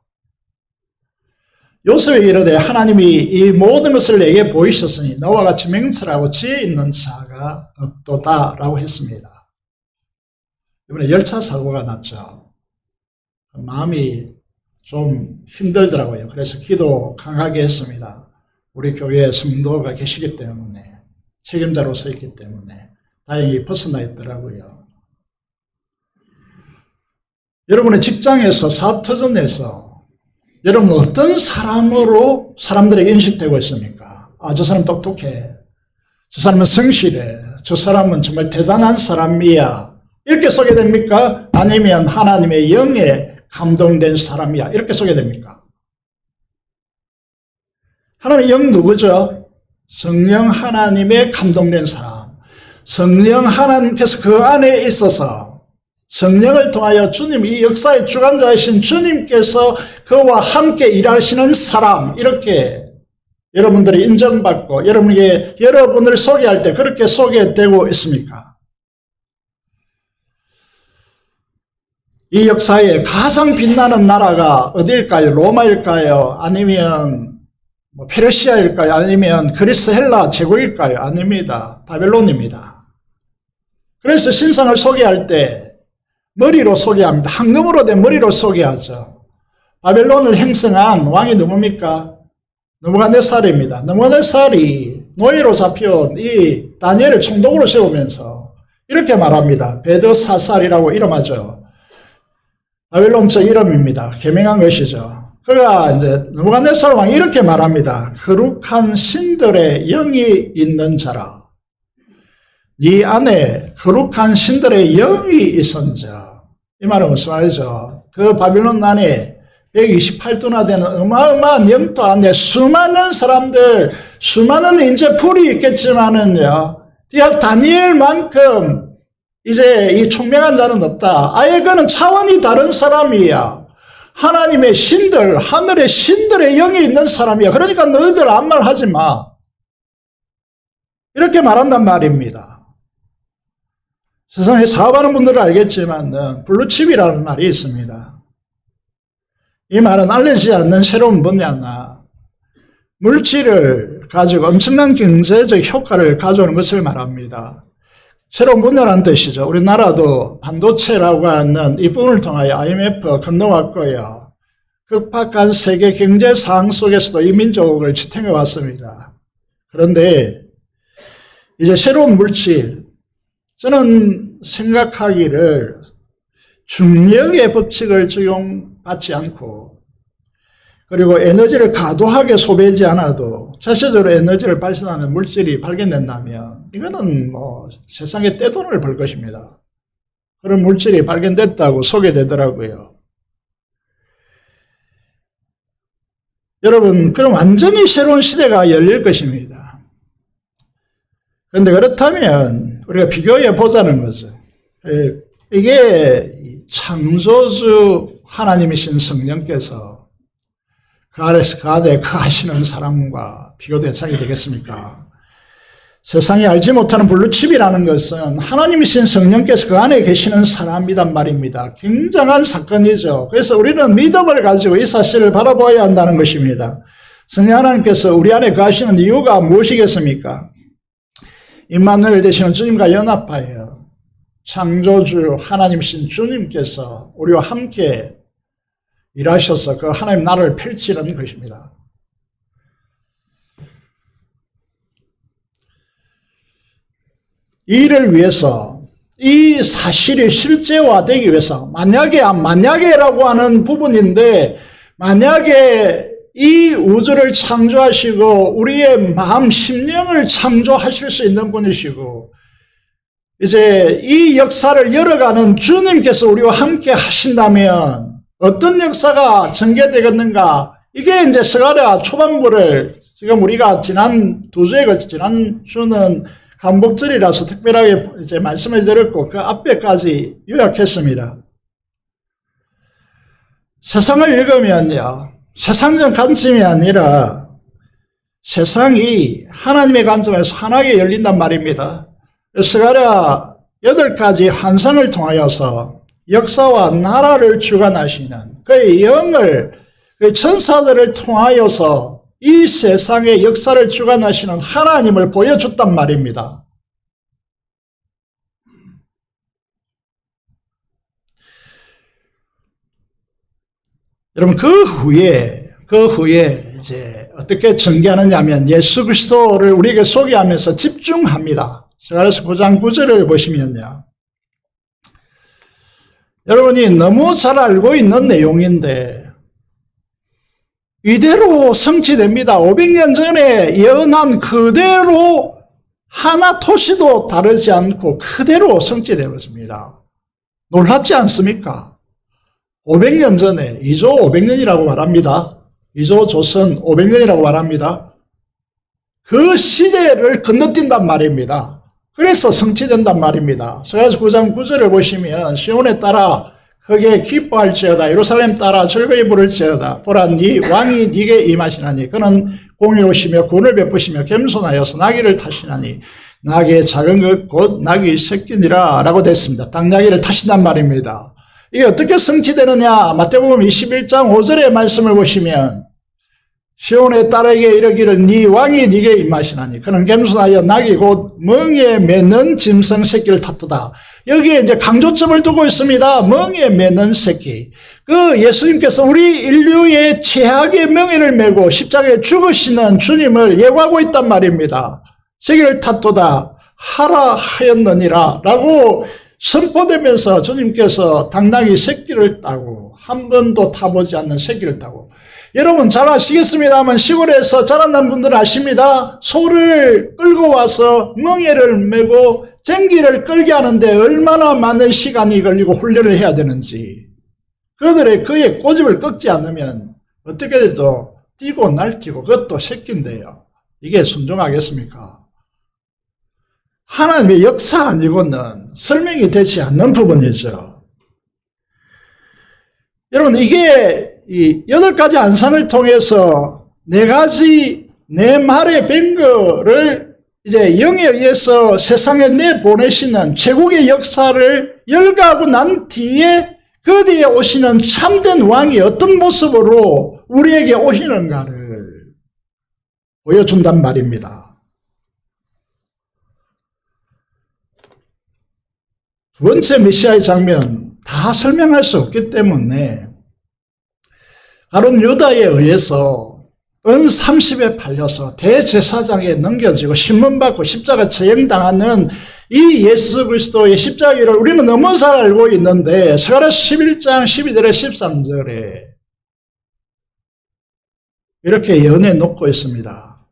요셉에게 이르되 하나님이 이 모든 것을 내게 보이셨으니 너와 같이 맹설하고 지혜 있는 자가 없도다 라고 했습니다. 이번에 열차 사고가 났죠. 마음이 좀 힘들더라고요. 그래서 기도 강하게 했습니다. 우리 교회에 성도가 계시기 때문에, 책임자로 서 있기 때문에 다행히 벗어나 있더라고요. 여러분의 직장에서, 사업터전에서 여러분은 어떤 사람으로 사람들에게 인식되고 있습니까? 아, 저 사람 똑똑해. 저 사람은 성실해. 저 사람은 정말 대단한 사람이야. 이렇게 소개됩니까? 아니면 하나님의 영에 감동된 사람이야. 이렇게 소개됩니까? 하나님의 영 누구죠? 성령 하나님의 감동된 사람. 성령 하나님께서 그 안에 있어서 성령을 통하여 주님, 이 역사의 주관자이신 주님께서 그와 함께 일하시는 사람. 이렇게 여러분들이 인정받고 여러분에게 여러분을 소개할 때 그렇게 소개되고 있습니까? 이 역사에 가장 빛나는 나라가 어디일까요? 로마일까요? 아니면 페르시아일까요? 아니면 그리스 헬라 제국일까요? 아닙니다. 바벨론입니다. 그래서 신상을 소개할 때 머리로 소개합니다. 황금으로 된 머리로 소개하죠. 바벨론을 행성한 왕이 누굽니까? 느부갓네살입니다. 느부갓네살이 노예로 잡혀온 이 다니엘을 총독으로 세우면서 이렇게 말합니다. 베드사살이라고 이름하죠. 바벨론적 이름입니다. 개명한 것이죠. 그가 이제 느부갓네살 왕이 이렇게 말합니다. 거룩한 신들의 영이 있는 자라. 네 안에 거룩한 신들의 영이 있은자. 이 말은 무슨 말이죠? 그 바벨론 안에 128도나 되는 어마어마한 영도 안에 수많은 사람들, 수많은 이제 불이 있겠지만은요, 다니엘만큼 이제 이 총명한 자는 없다. 아예 그는 차원이 다른 사람이야. 하나님의 신들, 하늘의 신들의 영이 있는 사람이야. 그러니까 너희들 아무 말 하지 마. 이렇게 말한단 말입니다. 세상에 사업하는 분들은 알겠지만 블루칩이라는 말이 있습니다. 이 말은 알려지지 않는 새로운 분야나 물질을 가지고 엄청난 경제적 효과를 가져오는 것을 말합니다. 새로운 분야라는 뜻이죠. 우리나라도 반도체라고 하는 이 부분을 통하여 IMF 건너왔고요. 급박한 세계 경제 상황 속에서도 이 민족을 지탱해 왔습니다. 그런데 이제 새로운 물질, 저는 생각하기를 중력의 법칙을 적용받지 않고 그리고 에너지를 과도하게 소비하지 않아도 자체적으로 에너지를 발생하는 물질이 발견된다면 이거는 세상에 떼돈을 벌 것입니다. 그런 물질이 발견됐다고 소개되더라고요. 여러분, 그럼 완전히 새로운 시대가 열릴 것입니다. 그런데 그렇다면 우리가 비교해 보자는 거죠. 이게 창조주 하나님이신 성령께서 그 아래서 그 안에 거하시는 사람과 비교 대상이 되겠습니까? 세상이 알지 못하는 블루칩이라는 것은 하나님이신 성령께서 그 안에 계시는 사람이란 말입니다. 굉장한 사건이죠. 그래서 우리는 믿음을 가지고 이 사실을 바라보아야 한다는 것입니다. 성령 하나님께서 우리 안에 거하시는 이유가 무엇이겠습니까? 임마누엘 되시는 주님과 연합하여 창조주 하나님이신 주님께서 우리와 함께 일하셔서 그 하나님 나라를 펼치는 것입니다. 이 일을 위해서 이 사실이 실제화되기 위해서 만약에라고 하는 부분인데 만약에 이 우주를 창조하시고 우리의 마음, 심령을 창조하실 수 있는 분이시고 이제 이 역사를 열어가는 주님께서 우리와 함께 하신다면 어떤 역사가 전개되겠는가? 이게 이제 스가랴 초반부를 지금 우리가 지난 주는 간목절이라서 특별하게 이제 말씀을 드렸고 그 앞에까지 요약했습니다. 세상을 읽으면요, 세상적 관점이 아니라 세상이 하나님의 관점에서 환하게 열린단 말입니다. 스가랴 8가지 환상을 통하여서 역사와 나라를 주관하시는 그의 영을, 그 천사들을 통하여서 이 세상의 역사를 주관하시는 하나님을 보여줬단 말입니다. 여러분, 그 후에 이제 어떻게 전개하느냐면 예수 그리스도를 우리에게 소개하면서 집중합니다. 스가랴서 9장 9절을 보시면요. 여러분이 너무 잘 알고 있는 내용인데 이대로 성취됩니다. 500년 전에 예언한 그대로 하나 토시도 다르지 않고 그대로 성취되었습니다. 놀랍지 않습니까? 500년 전에 2조 500년이라고 말합니다. 2조 조선 500년이라고 말합니다. 그 시대를 건너뛴단 말입니다. 그래서 성취된단 말입니다. 스가랴서 9장 9절을 보시면 시온에 따라 크게 기뻐할지어다. 예루살렘 따라 즐거이 부를지어다. 보라, 네 왕이 네게 임하시나니 그는 공의로우시며 구원을 베푸시며 겸손하여서 나귀를 타시나니 나귀의 작은 것 곧 나귀 새끼니라 라고 됐습니다. 당나귀를 타신단 말입니다. 이게 어떻게 성취되느냐? 마태복음 21장 5절의 말씀을 보시면 시온의 딸에게 이르기를 네 왕이 네게 임하시나니 그는 겸손하여 나귀 곧 멍에 매는 짐승 새끼를 탔도다. 여기에 이제 강조점을 두고 있습니다. 멍에 매는 새끼. 그 예수님께서 우리 인류의 최악의 멍에를 메고 십자가에 죽으시는 주님을 예고하고 있단 말입니다. 새끼를 탔도다 하라 하였느니라 라고 선포되면서 주님께서 당나귀 새끼를 따고 한 번도 타보지 않는 새끼를 따고, 여러분 잘 아시겠습니다만 시골에서 자란다는 분들은 아십니다. 소를 끌고 와서 멍에를 메고 쟁기를 끌게 하는데 얼마나 많은 시간이 걸리고 훈련을 해야 되는지, 그의 고집을 꺾지 않으면 어떻게 되죠? 뛰고 날뛰고 그것도 새끼인데요. 이게 순종하겠습니까? 하나님의 역사 아니고는 설명이 되지 않는 부분이죠. 여러분, 이게 이 8가지 안상을 통해서 4가지 내 말에 뵌 거를 이제 영에 의해서 세상에 내보내시는 제국의 역사를 열거하고 난 뒤에 그 뒤에 오시는 참된 왕이 어떤 모습으로 우리에게 오시는가를 보여준단 말입니다. 두 번째 메시아의 장면 다 설명할 수 없기 때문에 가룟 유다에 의해서 은 30에 팔려서 대제사장에 넘겨지고 신문받고 십자가 처형당하는 이 예수 그리스도의 십자가를 우리는 너무 잘 알고 있는데 스가랴서 11장 12절에 13절에 이렇게 연해 놓고 있습니다.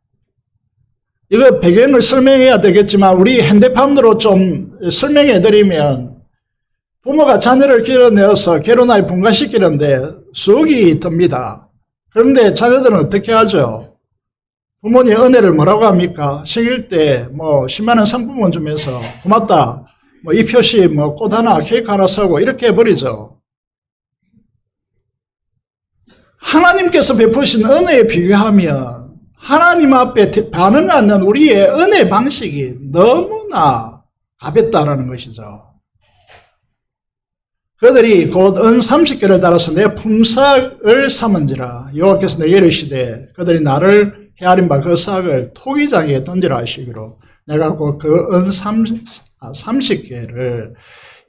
이거 배경을 설명해야 되겠지만 우리 현대판으로 좀 설명해 드리면, 부모가 자녀를 길어내어서 결혼하여 분가시키는데 수억이 듭니다. 그런데 자녀들은 어떻게 하죠? 부모님 은혜를 뭐라고 합니까? 생일 때 뭐 10만 원 상품권 주면서 고맙다, 뭐 이 표시 뭐 꽃 하나 케이크 하나 사고 이렇게 해버리죠. 하나님께서 베푸신 은혜에 비교하면 하나님 앞에 반응하는 우리의 은혜 방식이 너무나 가볍다라는 것이죠. 그들이 곧 은 30개를 따라서 내 품삯을 삼은지라 여호와께서 내게 이르시되 그들이 나를 헤아린 바 그 싹을 토기장에 던지라 하시기로 내가 곧 그 은 30개를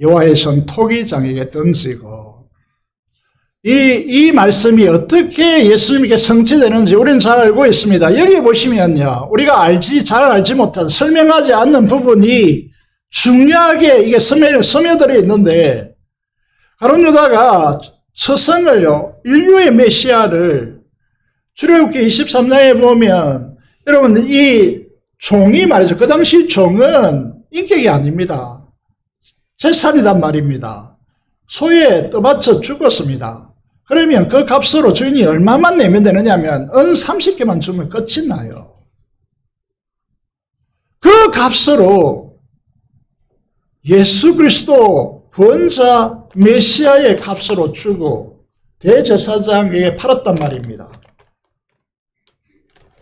여호와의 손 토기장에게 던지고, 이 말씀이 어떻게 예수님께 성취되는지 우리는 잘 알고 있습니다. 여기 보시면요, 우리가 잘 알지 못한, 설명하지 않는 부분이 중요하게 이게 스며들어 있는데, 가룟 유다가 서성을요, 인류의 메시아를 출애굽기 23장에 보면 여러분 이 종이 말이죠. 그 당시 종은 인격이 아닙니다. 재산이란 말입니다. 소에 떠받쳐 죽었습니다. 그러면 그 값으로 주인이 얼마만 내면 되느냐면 은 30개만 주면 끝이 나요. 그 값으로 예수 그리스도 구원자 메시아의 값으로 주고 대제사장에게 팔았단 말입니다.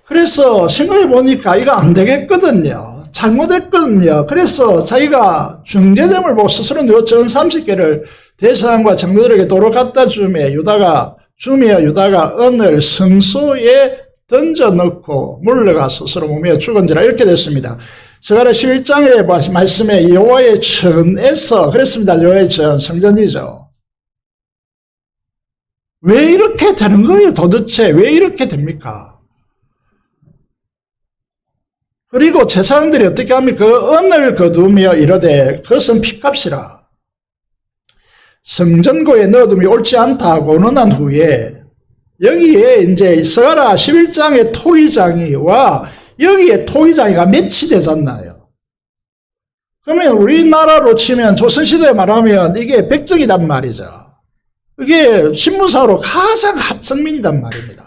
그래서 생각해 보니까 이거 안 되겠거든요. 잘못했거든요. 그래서 자기가 중재됨을 보고 스스로 전 30개를 대제사장과 장로들에게 도로 갖다 주며 유다가 은을 성소에 던져 넣고 물러가 스스로 몸에 죽은지라 이렇게 됐습니다. 스가랴 11장의 말씀에 여호와의 전에서 그랬습니다. 여호와의 전 성전이죠. 왜 이렇게 되는 거예요? 도대체 왜 이렇게 됩니까? 그리고 제사장들이 어떻게 합니까? 그 은을 거두며 이르되 그것은 핏값이라. 성전고에 넣어두면 옳지 않다고 논한 후에 여기에 이제 스가랴 11장의 토기장이와 여기에 토기장이가 매치되잖아요. 그러면 우리나라로 치면 조선시대에 말하면 이게 백정이란 말이죠. 이게 신문상으로 가장 하층민이란 말입니다.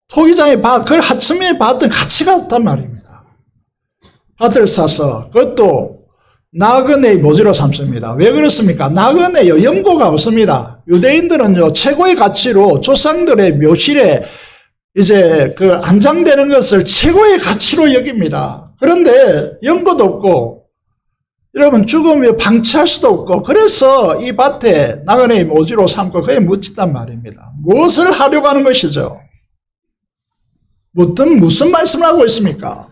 토기장이 그걸 하층민이 받던 가치가 없단 말입니다. 밭을 사서 그것도 나그네의 모지로 삼습니다. 왜 그렇습니까? 나그네요. 연고가 없습니다. 유대인들은요, 최고의 가치로 조상들의 묘실에 이제 그 안장되는 것을 최고의 가치로 여깁니다. 그런데 연고도 없고, 여러분 죽으면 방치할 수도 없고, 그래서 이 밭에 나그네의 모지로 삼고 그에 묻힌단 말입니다. 무엇을 하려고 하는 것이죠? 무슨 말씀을 하고 있습니까?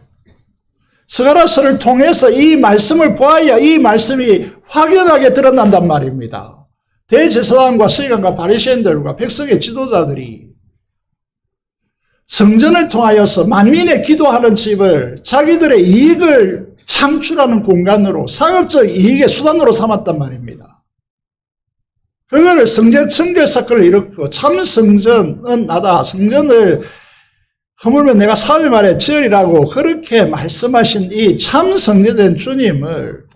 스가랴서를 통해서 이 말씀을 보아야 이 말씀이 확연하게 드러난단 말입니다. 대제사장과 서기관과 바리새인들과 백성의 지도자들이 성전을 통하여서 만민의 기도하는 집을 자기들의 이익을 창출하는 공간으로 상업적 이익의 수단으로 삼았단 말입니다. 그거를 성결 사건을 일으키고 참 성전은 나다. 성전을 허물면 내가 3일 만에 지으리라고 그렇게 말씀하신 이 참 성례된 주님을,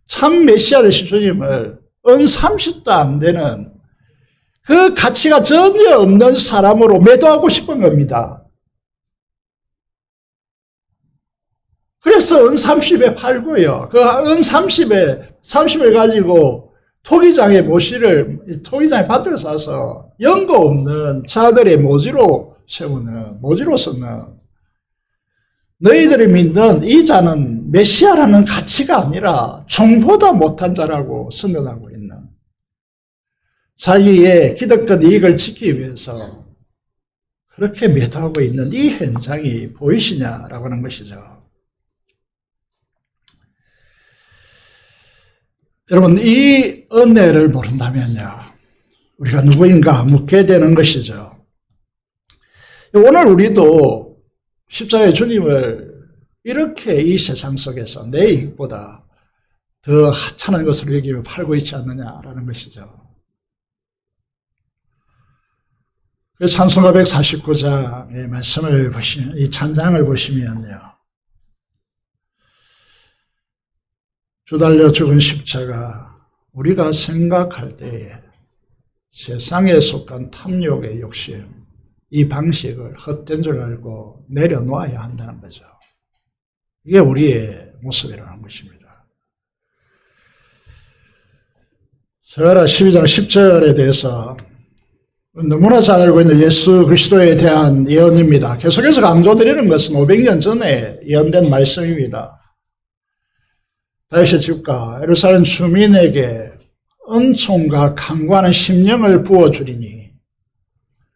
참 메시아 되신 주님을 은 30도 안 되는 그 가치가 전혀 없는 사람으로 매도하고 싶은 겁니다. 그래서 은 30에 팔고요. 그 은 30을 가지고 토기장의 토기장의 밭을 사서 연고 없는 자들의 모지로 모지로서는 너희들이 믿는 이 자는 메시아라는 가치가 아니라 종보다 못한 자라고 선언하고 있는 자기의 기득권 이익을 지키기 위해서 그렇게 매도하고 있는 이 현장이 보이시냐라고 하는 것이죠. 여러분, 이 은혜를 모른다면요, 우리가 누구인가 묻게 되는 것이죠. 오늘 우리도 십자가의 주님을 이렇게 이 세상 속에서 내 이익보다 더 하찮은 것으로 여기며 팔고 있지 않느냐라는 것이죠. 찬송가 149장의 말씀을 보시면, 이 찬장을 보시면요, 주 달려 죽은 십자가, 우리가 생각할 때에 세상에 속한 탐욕의 욕심, 이 방식을 헛된 줄 알고 내려놓아야 한다는 거죠. 이게 우리의 모습이라는 것입니다. 스가랴 12장 10절에 대해서 너무나 잘 알고 있는 예수 그리스도에 대한 예언입니다. 계속해서 강조드리는 것은 500년 전에 예언된 말씀입니다. 다윗의 집과 예루살렘 주민에게 은총과 강구하는 심령을 부어주리니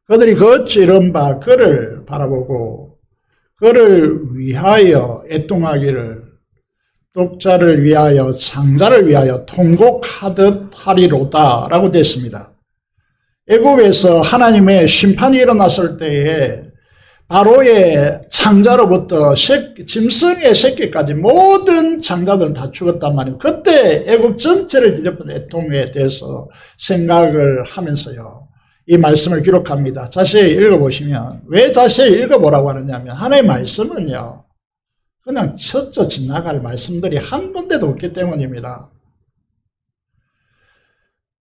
그들이 그 어찌 이런 바 그를 바라보고 그를 위하여 애통하기를 독자를 위하여 장자를 위하여 통곡하듯 하리로다 라고 되어 있습니다. 애굽에서 하나님의 심판이 일어났을 때에 바로의 장자로부터 짐승의 새끼까지 모든 장자들은 다 죽었단 말이에요. 그때 애굽 전체를 뒤덮은 애통에 대해서 생각을 하면서요, 이 말씀을 기록합니다. 자세히 읽어보시면, 왜 자세히 읽어보라고 하느냐면, 하나님의 말씀은요, 그냥 스쳐 지나갈 말씀들이 한 군데도 없기 때문입니다.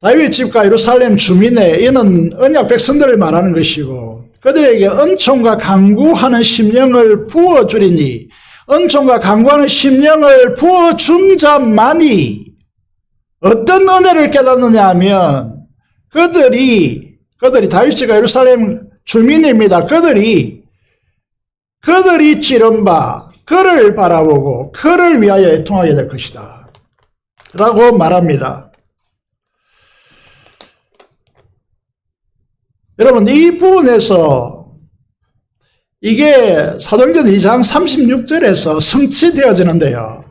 다윗 집과 예루살렘 주민의 이는 언약 백성들을 말하는 것이고, 그들에게 은총과 강구하는 심령을 부어주리니, 은총과 강구하는 심령을 부어준 자만이 어떤 은혜를 깨닫느냐 하면, 그들이 다윗 집과 예루살렘 주민입니다. 그들이 찌른 바 그를 바라보고 그를 위하여 애통하게 될 것이다 라고 말합니다. 여러분, 이 부분에서 이게 사도행전 2장 36절에서 성취되어지는데요.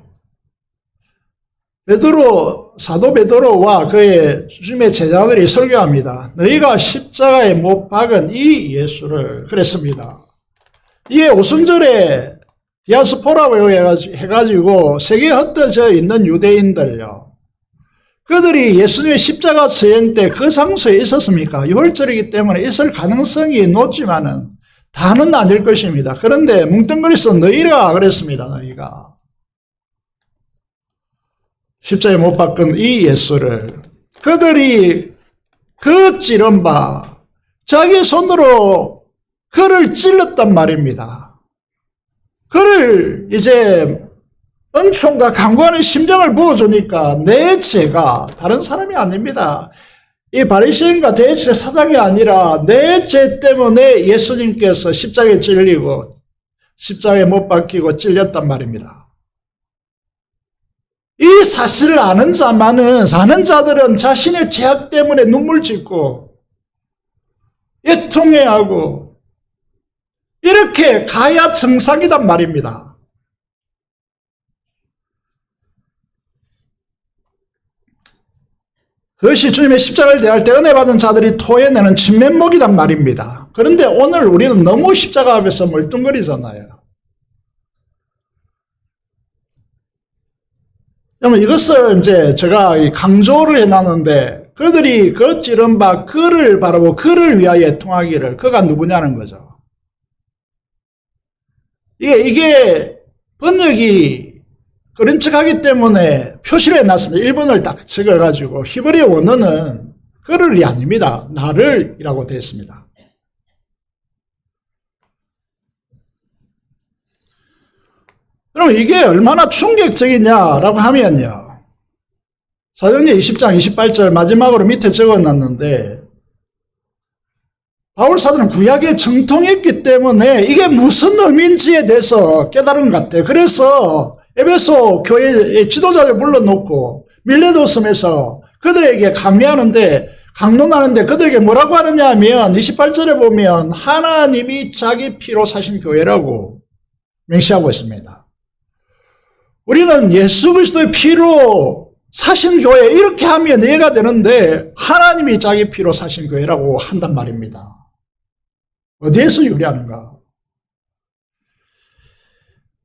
사도 베드로와 그의 주님의 제자들이 설교합니다. 너희가 십자가에 못 박은 이 예수를 그랬습니다. 이게 오순절에 디아스포라고 해가지고 세계에 흩어져 있는 유대인들요. 그들이 예수님의 십자가 수행 때 그 장소에 있었습니까? 6월절이기 때문에 있을 가능성이 높지만은 다는 아닐 것입니다. 그런데 뭉뚱그려서 너희가 그랬습니다. 너희가. 십자가에 못 박은 이 예수를 그들이 그 찌른 바 자기 손으로 그를 찔렀단 말입니다. 그를 이제 은총과 강구하는 심정을 부어주니까 내 죄가 다른 사람이 아닙니다. 이 바리새인과 대제사 사장이 아니라 내 죄 때문에 예수님께서 십자가에 찔리고 십자가에 못 박히고 찔렸단 말입니다. 이 사실을 아는 자들은 자신의 죄악 때문에 눈물 짓고 애통해하고 이렇게 가야 정상이단 말입니다. 그것이 주님의 십자가를 대할 때 은혜 받은 자들이 토해내는 진면목이란 말입니다. 그런데 오늘 우리는 너무 십자가 앞에서 멀뚱거리잖아요. 그러면 이것을 이제 제가 강조를 해놨는데, 그들이 그 찌른 바 그를 바라보고 그를 위하여 애통하기를, 그가 누구냐는 거죠. 이게 번역이 그림책하기 때문에 표시를 해놨습니다. 1번을 딱 적어가지고 히브리 원어는 그를이 아닙니다. 나를 이라고 되어 있습니다. 그럼 이게 얼마나 충격적이냐라고 하면요. 사도행전 20장 28절 마지막으로 밑에 적어놨는데, 바울 사도는 구약에 정통했기 때문에 이게 무슨 의미인지에 대해서 깨달은 것 같아요. 그래서 에베소 교회 지도자를 불러놓고 밀레도섬에서 그들에게 강론하는데 그들에게 뭐라고 하느냐 하면 28절에 보면 하나님이 자기 피로 사신 교회라고 명시하고 있습니다. 우리는 예수 그리스도의 피로 사신 교회 이렇게 하면 이해가 되는데 하나님이 자기 피로 사신 교회라고 한단 말입니다. 어디에서 유래하는가?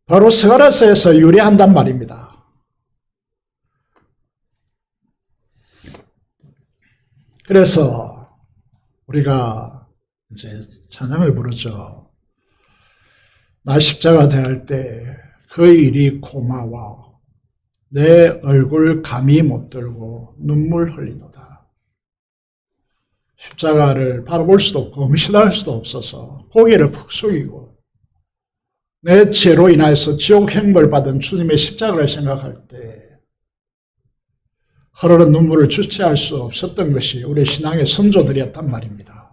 바로 스가랴서에서 유래한단 말입니다. 그래서 우리가 이제 찬양을 부르죠. 나 십자가 대할 때 그 일이 고마워 내 얼굴 감히 못 들고 눈물 흘리도다. 십자가를 바라볼 수도 없고 음실할 수도 없어서 고개를 푹 숙이고 내 죄로 인하여서 지옥 행벌 받은 주님의 십자가를 생각할 때 흐르는 눈물을 주체할 수 없었던 것이 우리 신앙의 선조들이었단 말입니다.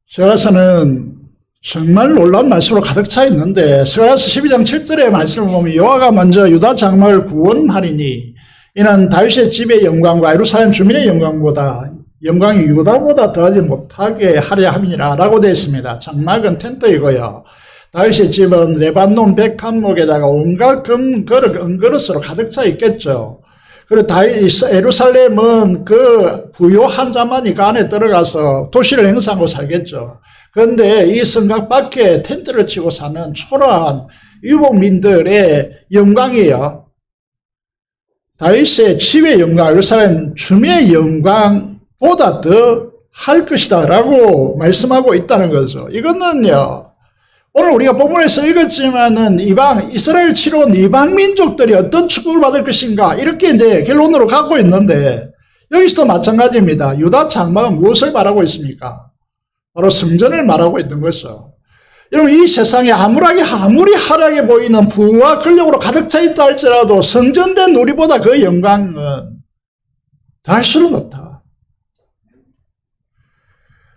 스가랴서는 정말 놀라운 말씀으로 가득 차 있는데, 스가랴서 12장 7절의 말씀을 보면 여호와가 먼저 유다 장막을 구원하리니 이는 다윗의 집의 영광과 예루살렘 주민의 영광이 유다보다 더하지 못하게 하려 함이라 라고 되어 있습니다. 장막은 텐트이고요. 다윗의 집은 레바논 백한목에다가 온갖 은그릇으로 가득 차 있겠죠. 그리고 예루살렘은 그 부요한 자만이 그 안에 들어가서 도시를 행사하고 살겠죠. 그런데 이 성곽 밖에 텐트를 치고 사는 초라한 유목민들의 영광이에요. 다윗의 집의 영광, 예루살렘 주민의 영광보다 더 할 것이다 라고 말씀하고 있다는 거죠. 이거는요, 오늘 우리가 본문에서 읽었지만은 이스라엘 치러온 이방 민족들이 어떤 축복을 받을 것인가, 이렇게 이제 결론으로 가고 있는데, 여기서도 마찬가지입니다. 유다 장막은 무엇을 말하고 있습니까? 바로 성전을 말하고 있는 거죠. 여러분, 이 세상에 아무리 화려하게 보이는 부와 권력으로 가득 차 있다 할지라도 성전된 우리보다 그 영광은 더할 수는 없다.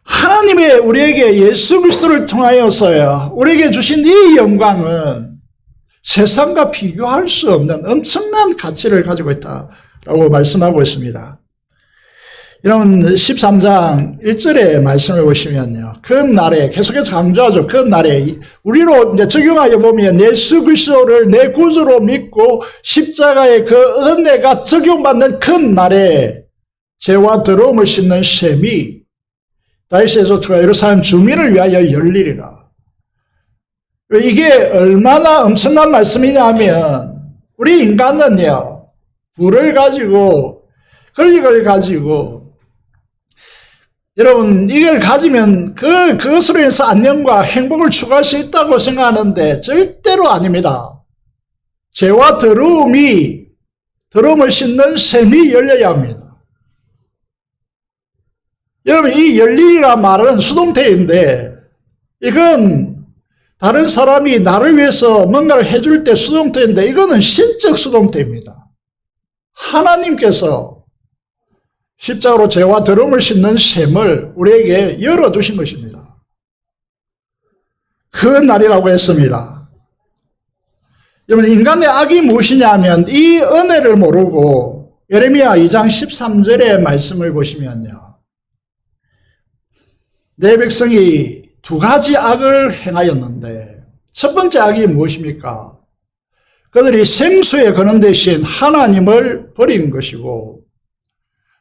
하나님의 우리에게 예수 그리스도를 통하여서요, 우리에게 주신 이 영광은 세상과 비교할 수 없는 엄청난 가치를 가지고 있다라고 말씀하고 있습니다. 여러분 13장 1절의 말씀을 보시면요, 그 날에 계속해서 강조하죠. 그 날에 우리로 이제 적용하여 보면 예수 그리스도를 내 구주로 믿고 십자가의 그 은혜가 적용받는 그 날에 죄와 더러움을 씻는 셈이 다윗에서 예루살렘 주민을 위하여 열리리라. 이게 얼마나 엄청난 말씀이냐 하면, 우리 인간은요, 부를 가지고, 권력을 가지고, 여러분, 이걸 가지면 그것으로 인해서 안녕과 행복을 추구할 수 있다고 생각하는데 절대로 아닙니다. 죄와 더러움을 씻는 셈이 열려야 합니다. 여러분, 이 열리리라 말은 수동태인데, 이건 다른 사람이 나를 위해서 뭔가를 해줄 때 수동태인데, 이거는 신적 수동태입니다. 하나님께서 십자가로 죄와 더러움을 씻는 셈을 우리에게 열어주신 것입니다. 그 날이라고 했습니다. 여러분, 인간의 악이 무엇이냐 하면 이 은혜를 모르고, 예레미야 2장 13절의 말씀을 보시면요, 내 백성이 두 가지 악을 행하였는데, 첫 번째 악이 무엇입니까? 그들이 생수에 거는 대신 하나님을 버린 것이고,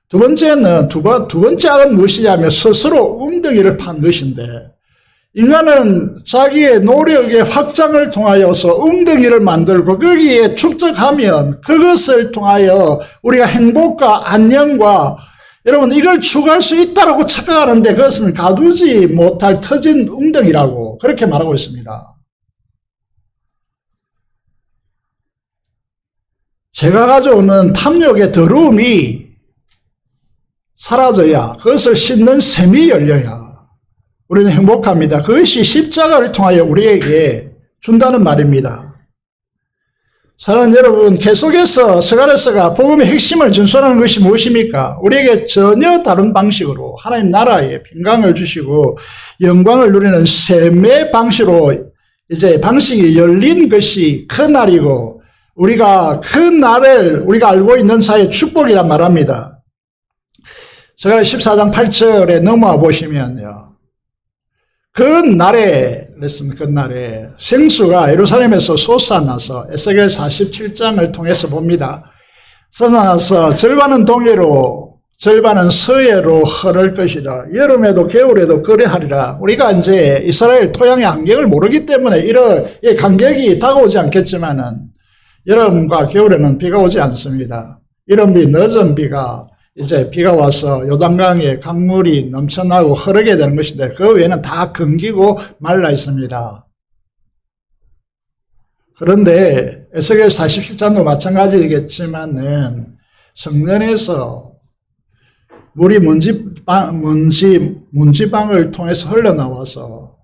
두 번째 악은 무엇이냐면 스스로 웅덩이를 판 것인데, 인간은 자기의 노력의 확장을 통하여서 웅덩이를 만들고 거기에 축적하면 그것을 통하여 우리가 행복과 안녕과, 여러분, 이걸 추구할 수 있다고 착각하는데 그것은 가두지 못할 터진 웅덩이라고 그렇게 말하고 있습니다. 제가 가져오는 탐욕의 더러움이 사라져야, 그것을 씻는 셈이 열려야 우리는 행복합니다. 그것이 십자가를 통하여 우리에게 준다는 말입니다. 사랑하는 여러분, 계속해서 스가랴서가 복음의 핵심을 전수하는 것이 무엇입니까? 우리에게 전혀 다른 방식으로 하나님 나라에 평강을 주시고 영광을 누리는 셈의 방식으로 이제 방식이 열린 것이 그 날이고, 우리가 그 날을 우리가 알고 있는 사이의 축복이란 말합니다. 스가랴 14장 8절에 넘어와 보시면요, 그 날에 생수가 예루살렘에서 솟아나서, 에스겔 47장을 통해서 봅니다. 솟아나서 절반은 동해로 절반은 서해로 흐를 것이다. 여름에도 겨울에도 그래하리라. 우리가 이제 이스라엘 토양의 환경을 모르기 때문에 이런 간격이 다가오지 않겠지만은, 여름과 겨울에는 비가 오지 않습니다. 이런 비, 늦은 비가 이제 비가 와서 요단강에 강물이 넘쳐나고 흐르게 되는 것인데, 그 외에는 다 금기고 말라 있습니다. 그런데 에스겔 47장도 마찬가지겠지만은 성전에서 물이 문지방을 통해서 흘러나와서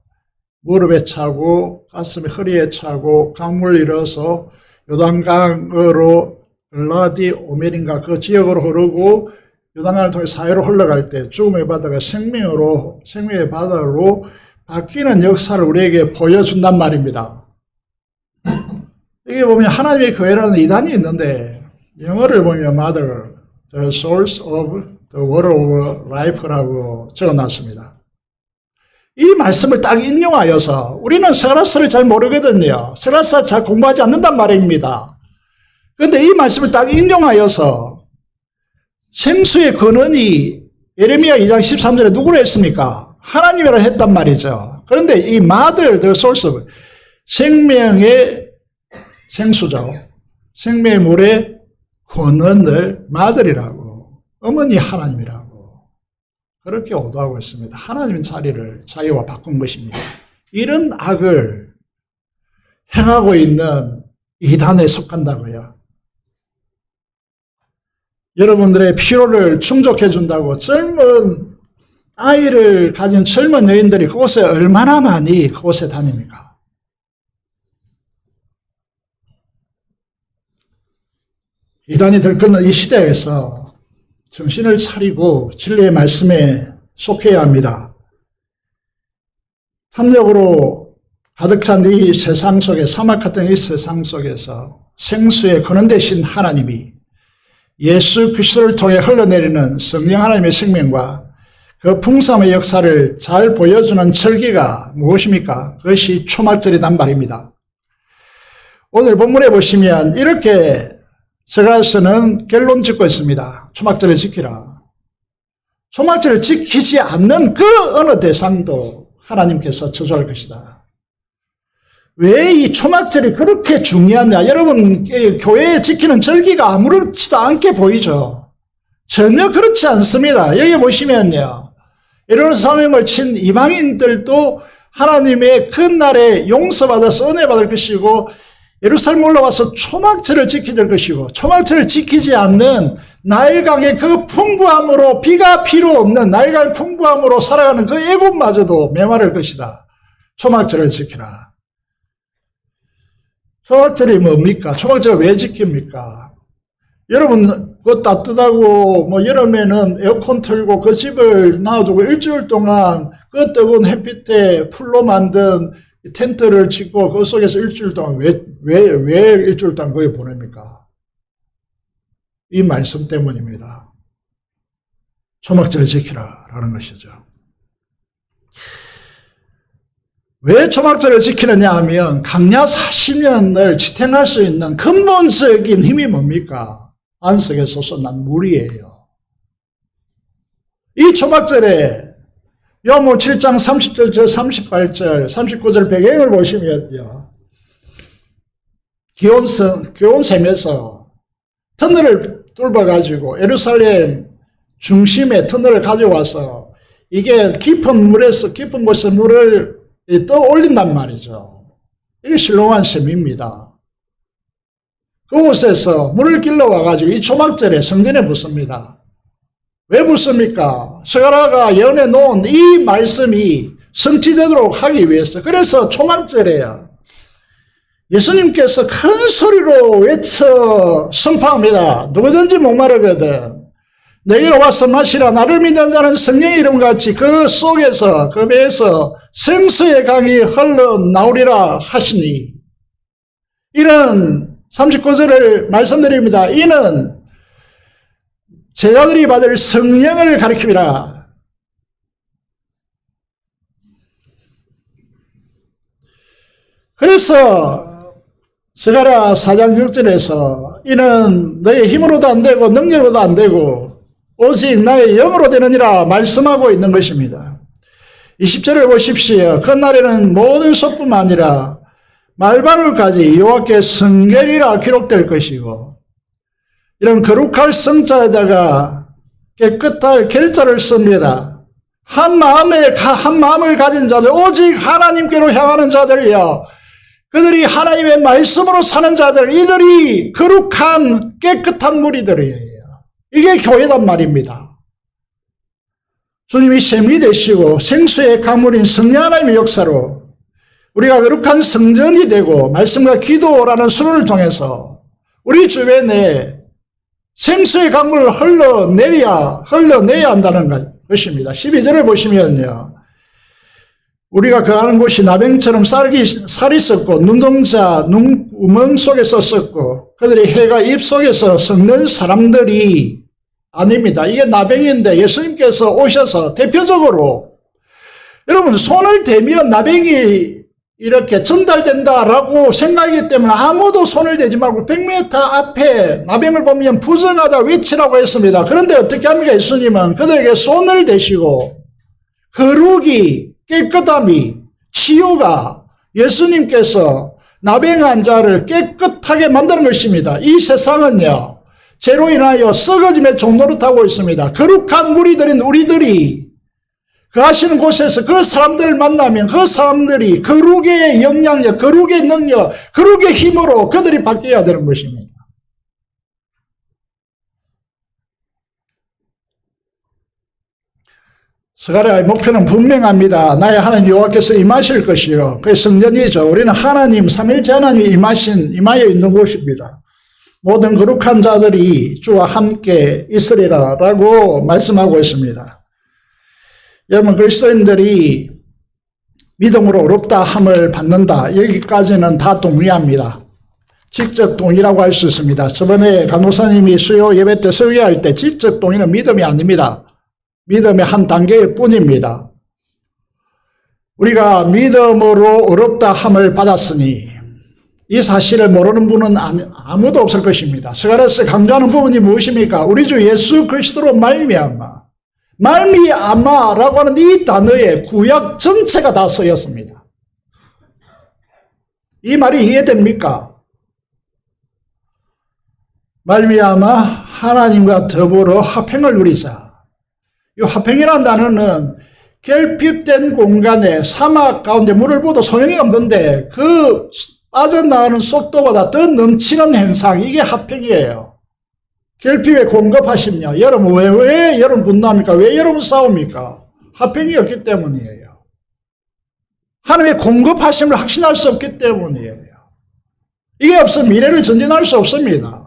무릎에 차고 가슴에 허리에 차고 강물 일어서 요단강으로 글라디 오멜인가 그 지역으로 흐르고 요단강을 통해 사해로 흘러갈 때 죽음의 바다가 생명의 바다로 바뀌는 역사를 우리에게 보여준단 말입니다. 이게 보면 하나님의 교회라는 이단이 있는데, 영어를 보면 Mother, the source of the water of life라고 적어놨습니다. 이 말씀을 딱 인용하여서, 우리는 스가랴서를 잘 모르거든요. 스가랴서 잘 공부하지 않는단 말입니다. 그런데 이 말씀을 딱 인용하여서 생수의 근원이 예레미야 2장 13절에 누구로 했습니까? 하나님이라 했단 말이죠. 그런데 이 Mother, the source of 생명의 생수죠. 생명의 물의 근원을 마들이라고, 어머니 하나님이라고 그렇게 오도하고 있습니다. 하나님의 자리를 자기와 바꾼 것입니다. 이런 악을 행하고 있는 이단에 속한다고요. 여러분들의 필요를 충족해 준다고 젊은 아이를 가진 젊은 여인들이 그곳에 얼마나 많이 그곳에 다닙니까? 이단이 들끓는 이 시대에서 정신을 차리고 진리의 말씀에 속해야 합니다. 탐욕으로 가득 찬 이 세상 속에, 사막 같은 이 세상 속에서 생수의 근원 되신 하나님이 예수 그리스도를 통해 흘러내리는 성령 하나님의 생명과 그 풍성의 역사를 잘 보여주는 절기가 무엇입니까? 그것이 초막절이란 말입니다. 오늘 본문에 보시면 이렇게 서가서는 결론 짓고 있습니다. 초막절을 지키라. 초막절을 지키지 않는 그 어느 대상도 하나님께서 저주할 것이다. 왜 이 초막절이 그렇게 중요하냐? 여러분, 교회에 지키는 절기가 아무렇지도 않게 보이죠? 전혀 그렇지 않습니다. 여기 보시면요. 예루살렘을 친 이방인들도 하나님의 그 날에 용서받아서 은혜 받을 것이고 예루살렘 올라와서 초막절을 지켜야 될 것이고 초막절을 지키지 않는 나일강의 그 풍부함으로 비가 필요 없는 나일강의 풍부함으로 살아가는 그 애국마저도 메마를 것이다. 초막절을 지키라. 초막절이 뭡니까? 초막절을 왜 지킵니까? 여러분, 그 따뜻하고, 여름에는 에어컨 틀고 그 집을 놔두고 일주일 동안 그 뜨거운 햇빛에 풀로 만든 텐트를 치고 그 속에서 일주일 동안 왜 일주일 동안 거기 보냅니까? 이 말씀 때문입니다. 초막절을 지키라 라는 것이죠. 왜 초막절을 지키느냐 하면 강야 40년을 지탱할 수 있는 근본적인 힘이 뭡니까? 안석에 솟아난 물이에요. 이 초막절에 요한복음 7장 30절, 38절, 39절 배경을 보시면요. 기온샘에서 터널을 뚫어가지고 예루살렘 중심에 터널을 가져와서 이게 깊은 곳에 물을 떠올린단 말이죠. 이게 실로암 샘입니다. 그곳에서 물을 길러와가지고 이 초막절에 성전에 붓습니다. 왜 붓습니까? 스가랴가 예언해 놓은 이 말씀이 성취되도록 하기 위해서. 그래서 초막절에요. 예수님께서 큰 소리로 외쳐 선포합니다. 누구든지 목마르거든 내게로 와서 마시라. 나를 믿는 자는 성령의 이름같이 그 속에서 그 배에서 생수의 강이 흘러나오리라 하시니, 이는 39절을 말씀드립니다. 이는 제자들이 받을 성령을 가리킵니다. 그래서 스가랴 4장 6절에서 이는 너의 힘으로도 안 되고 능력으로도 안 되고 오직 나의 영으로 되느니라 말씀하고 있는 것입니다. 20절을 보십시오. 그날에는 모든 소뿐만 아니라 말바울까지 여호와께 성결이라 기록될 것이고, 이런 거룩할 성자에다가 깨끗할 결자를 씁니다. 한 마음을 가진 자들, 오직 하나님께로 향하는 자들이요, 그들이 하나님의 말씀으로 사는 자들, 이들이 거룩한 깨끗한 무리들이에요. 이게 교회단 말입니다. 주님이 셈이 되시고 생수의 강물인 성령 하나님의 역사로 우리가 거룩한 성전이 되고 말씀과 기도라는 수로를 통해서 우리 주변에 생수의 강물을 흘러내야 한다는 것입니다. 12절을 보시면요. 우리가 거하는 곳이 나병처럼 살이 썩고 눈동자 눈구멍 속에 썼었고 그들이 해가 입 속에서 썩는 사람들이 아닙니다. 이게 나병인데 예수님께서 오셔서 대표적으로, 여러분 손을 대면 나병이 이렇게 전달된다라고 생각하기 때문에 아무도 손을 대지 말고 100m 앞에 나병을 보면 부정하다 외치라고 했습니다. 그런데 어떻게 합니까? 예수님은 그들에게 손을 대시고 거룩이, 깨끗함이, 치유가 예수님께서 나병한 자를 깨끗하게 만드는 것입니다. 이 세상은요, 죄로 인하여 썩어짐의 종로를 타고 있습니다. 거룩한 무리들인 우리들이 그 하시는 곳에서 그 사람들을 만나면 그 사람들이 거룩의 영향력, 거룩의 능력, 거룩의 힘으로 그들이 바뀌어야 되는 것입니다. 스가랴의 목표는 분명합니다. 나의 하나님 여호와께서 임하실 것이요. 그게 성전이죠. 우리는 하나님, 삼일째 하나님이 임하여 있는 곳입니다. 모든 거룩한 자들이 주와 함께 있으리라 라고 말씀하고 있습니다. 여러분, 그리스도인들이 믿음으로 어렵다 함을 받는다. 여기까지는 다 동의합니다. 직접 동의라고 할 수 있습니다. 저번에 간호사님이 수요 예배 때 설교할 때 직접 동의는 믿음이 아닙니다. 믿음의 한 단계일 뿐입니다. 우리가 믿음으로 어렵다 함을 받았으니 이 사실을 모르는 분은 아무도 없을 것입니다. 스가랴서 강조하는 부분이 무엇입니까? 우리 주 예수 그리스도로 말미암아라고 하는 이 단어에 구약 전체가 다 쓰였습니다. 이 말이 이해됩니까? 말미암아 하나님과 더불어 화평을 누리자. 이 화평이라는 단어는 결핍된 공간에 사막 가운데 물을 부어도 소용이 없는데 그 빠져나가는 속도보다 더 넘치는 현상, 이게 화평이에요. 결핍에 공급하십냐? 여러분 왜 여러분 분노합니까? 왜 여러분 싸웁니까? 화평이 없기 때문이에요. 하나님의 공급하심을 확신할 수 없기 때문이에요. 이게 없으면 미래를 전진할 수 없습니다.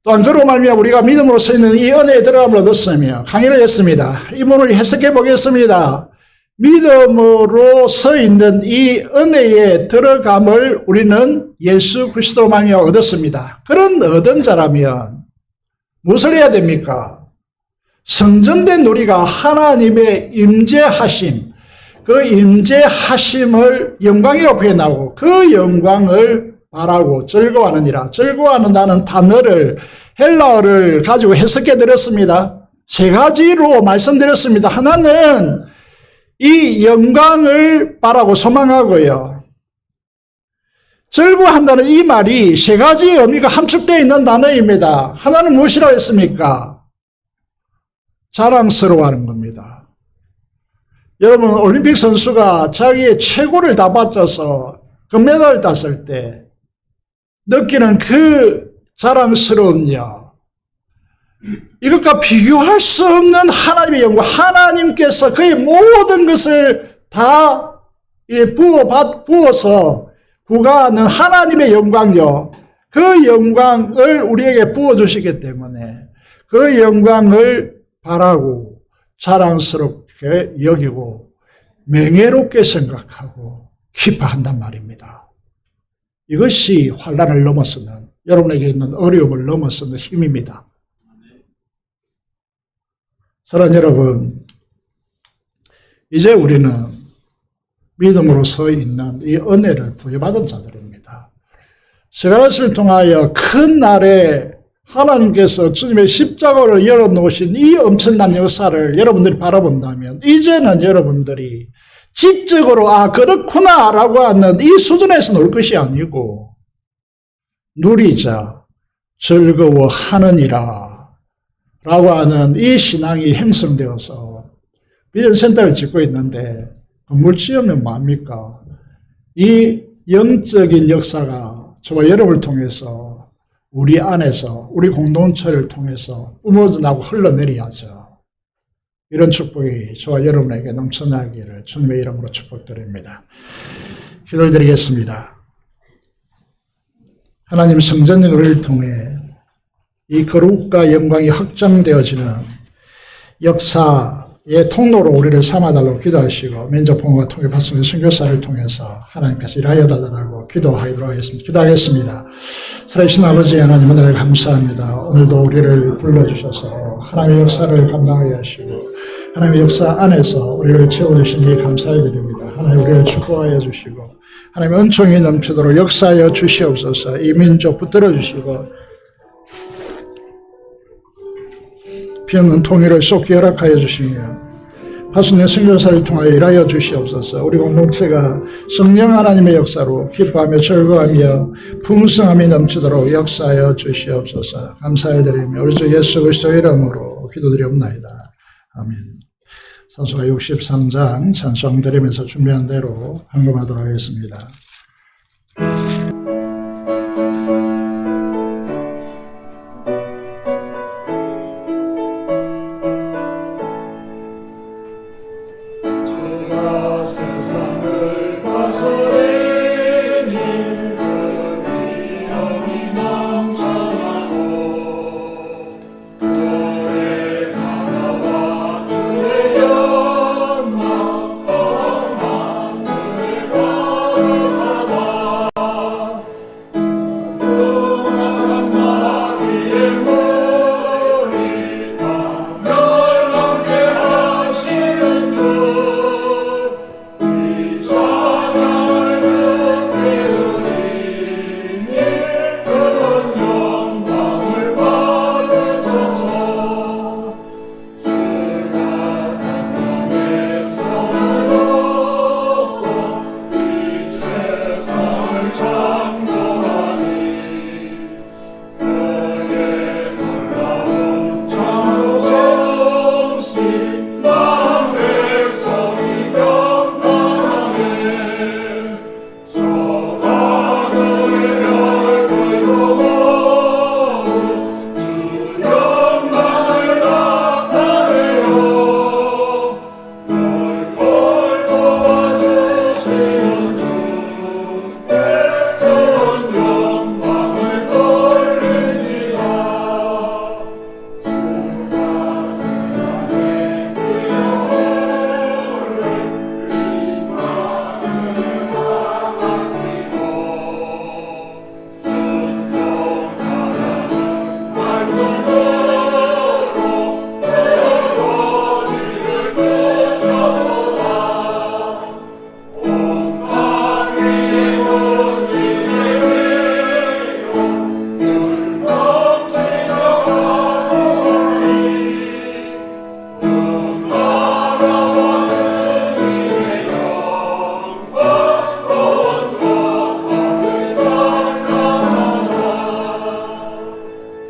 또한 그로 말미암아 우리가 믿음으로 서 있는 이 은혜에 들어감을 얻었으며 강의를 했습니다. 이 부분을 해석해 보겠습니다. 믿음으로 서 있는 이 은혜에 들어감을 우리는 예수 그리스도로 말미암아 얻었습니다. 그런 얻은 자라면 무엇을 해야 됩니까? 성전된 우리가 하나님의 임재하심, 그 임재하심을 영광이라고 표현하고 그 영광을 바라고 즐거워하느니라. 즐거워하는다는 단어를 헬라어를 가지고 해석해 드렸습니다. 세 가지로 말씀드렸습니다. 하나는 이 영광을 바라고 소망하고요. 즐거워한다는 이 말이 세 가지 의미가 함축되어 있는 단어입니다. 하나는 무엇이라고 했습니까? 자랑스러워하는 겁니다. 여러분, 올림픽 선수가 자기의 최고를 다 바쳐서 금메달을 땄을 때 느끼는 그 자랑스러움요, 이것과 비교할 수 없는 하나님의 영광, 하나님께서 그의 모든 것을 다 부어서 구가하는 하나님의 영광요, 그 영광을 우리에게 부어주시기 때문에 그 영광을 바라고 자랑스럽게 여기고 명예롭게 생각하고 기뻐한단 말입니다. 이것이 환난을 넘어서는, 여러분에게 있는 어려움을 넘어서는 힘입니다. 사랑하는 여러분, 이제 우리는 믿음으로 서 있는 이 은혜를 부여받은 자들입니다. 스가랴서를 통하여 큰 날에 하나님께서 주님의 십자가를 열어놓으신 이 엄청난 역사를 여러분들이 바라본다면 이제는 여러분들이 지적으로 그렇구나 라고 하는 이 수준에서 놀 것이 아니고 누리자 즐거워하느니라 라고 하는 이 신앙이 형성되어서 비전센터를 짓고 있는데 건물 지으면 뭐합니까? 이 영적인 역사가 저와 여러분을 통해서 우리 안에서 우리 공동체를 통해서 뿜어져나고 흘러내려야죠. 이런 축복이 저와 여러분에게 넘쳐나기를 주님의 이름으로 축복드립니다. 기도를 드리겠습니다. 하나님, 성전인 우리를 통해 이 거룩과 영광이 확장되어지는 역사의 통로로 우리를 삼아달라고 기도하시고 면접봉과 통해 받는 선교사를 통해서 하나님께서 일하여 달라고 기도하도록 하겠습니다. 기도하겠습니다. 살아계신 아버지 하나님, 은혜를 감사합니다. 오늘도 우리를 불러주셔서 하나님의 역사를 감당하게 하시고 하나님의 역사 안에서 우리를 채워주시니 감사해 드립니다. 하나님, 우리를 축복하여 주시고 하나님의 은총이 넘치도록 역사하여 주시옵소서. 이 민족 붙들어 주시고 피 없는 통일을 쏟게 허락하여 주시며 파수꾼의 선교사를 통하여 일하여 주시옵소서. 우리 공동체가 성령 하나님의 역사로 기뻐하며 즐거워하며 풍성함이 넘치도록 역사하여 주시옵소서. 감사드리며 우리 주 예수 그리스도의 이름으로 기도드리옵나이다. 아멘. 선수가 63장 찬송 드리면서 준비한 대로 헌금하도록 하겠습니다.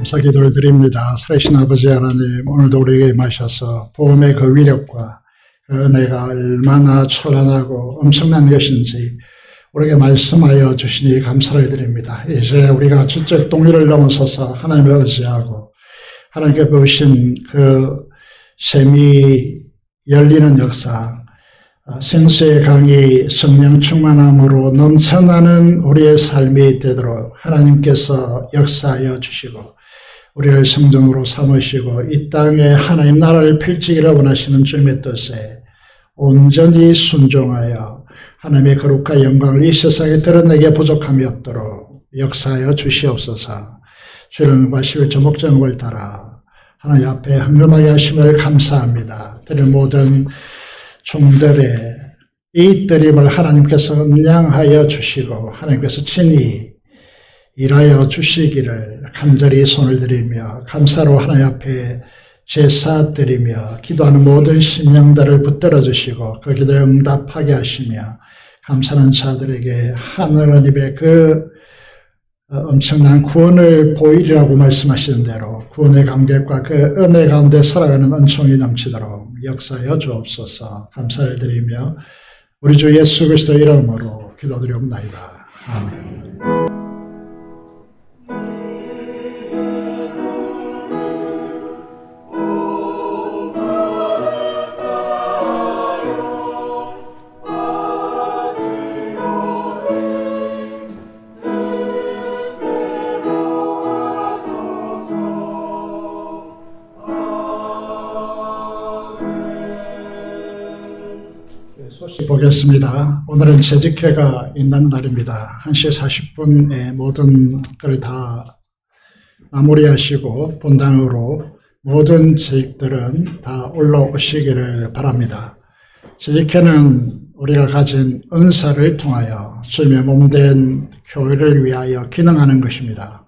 감사 기도를 드립니다. 살아계신 아버지 하나님, 오늘도 우리에게 임하셔서 복음의 그 위력과 그 은혜가 얼마나 찬란하고 엄청난 것인지 우리에게 말씀하여 주시니 감사를 드립니다. 이제 우리가 지적 동의를 넘어서서 하나님을 의지하고 하나님께 보신 그 샘이 열리는 역사, 생수의 강이 성령 충만함으로 넘쳐나는 우리의 삶이 되도록 하나님께서 역사하여 주시고 우리를 성전으로 삼으시고 이 땅에 하나님 나라를 펼치기를 원하시는 주님의 뜻에 온전히 순종하여 하나님의 거룩과 영광을 이 세상에 드러내게 부족함이 없도록 역사하여 주시옵소서. 주를 마실 저 목적을 따라 하나님 앞에 헌금하게 하심을 감사합니다. 드릴 모든 종들의 이 드림을 하나님께서 음량하여 주시고 하나님께서 친히 일하여 주시기를 간절히 손을 드리며 감사로 하나님 앞에 제사 드리며 기도하는 모든 심령들을 붙들어 주시고 그 기도에 응답하게 하시며 감사하는 자들에게 하늘님의 그 엄청난 구원을 보이리라고 말씀하시는 대로 구원의 감격과 그 은혜 가운데 살아가는 은총이 넘치도록 역사하여 주옵소서. 감사를 드리며 우리 주 예수 그리스도의 이름으로 기도드리옵나이다. 아멘. 소식 보겠습니다. 오늘은 재직회가 있는 날입니다. 1시 40분에 모든 걸 다 마무리하시고 본당으로 모든 재직들은 다 올라오시기를 바랍니다. 재직회는 우리가 가진 은사를 통하여 주님의 몸된 교회를 위하여 기능하는 것입니다.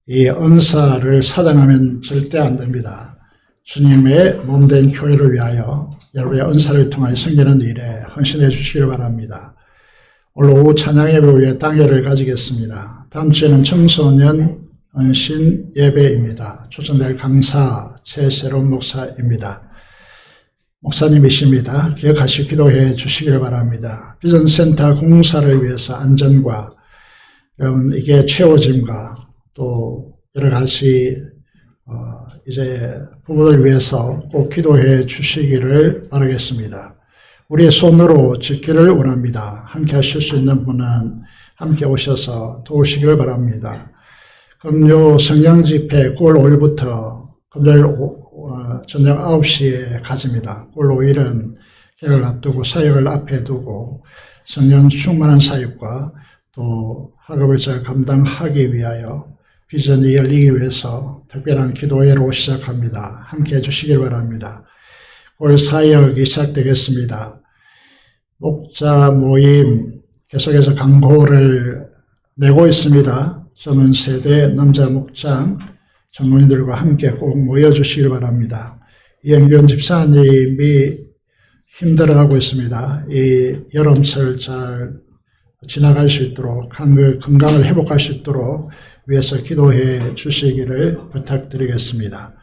이 은사를 사장하면 절대 안 됩니다. 주님의 몸된 교회를 위하여 여러분의 은사를 통하여 섬기는 일에 헌신해 주시길 바랍니다. 오늘 오후 찬양 예배 후에 당회를 가지겠습니다. 다음 주에는 청소년 헌신 예배입니다. 초청될 강사 최세롬 목사입니다. 목사님이십니다. 기억하시고 기도해 주시길 바랍니다. 비전센터 공사를 위해서 안전과 여러분 이게 채워짐과 또 여러 가지 이제 부부를 위해서 꼭 기도해 주시기를 바라겠습니다. 우리의 손으로 짓기를 원합니다. 함께 하실 수 있는 분은 함께 오셔서 도우시기를 바랍니다. 금요 성령 집회 9월 5일부터 금요일 저녁 9시에 가집니다. 9월 5일은 개혁을 앞두고 사역을 앞에 두고 성령 충만한 사역과 또 학업을 잘 감당하기 위하여 비전이 열리기 위해서 특별한 기도회로 시작합니다. 함께 해주시길 바랍니다. 올 사역이 시작되겠습니다. 목자 모임 계속해서 광고를 내고 있습니다. 젊은 세대 남자 목장 전문인들과 함께 꼭 모여주시길 바랍니다. 이영균 집사님이 힘들어하고 있습니다. 이 여름철 잘 지나갈 수 있도록 건강을 회복할 수 있도록 위해서 기도해 주시기를 부탁드리겠습니다.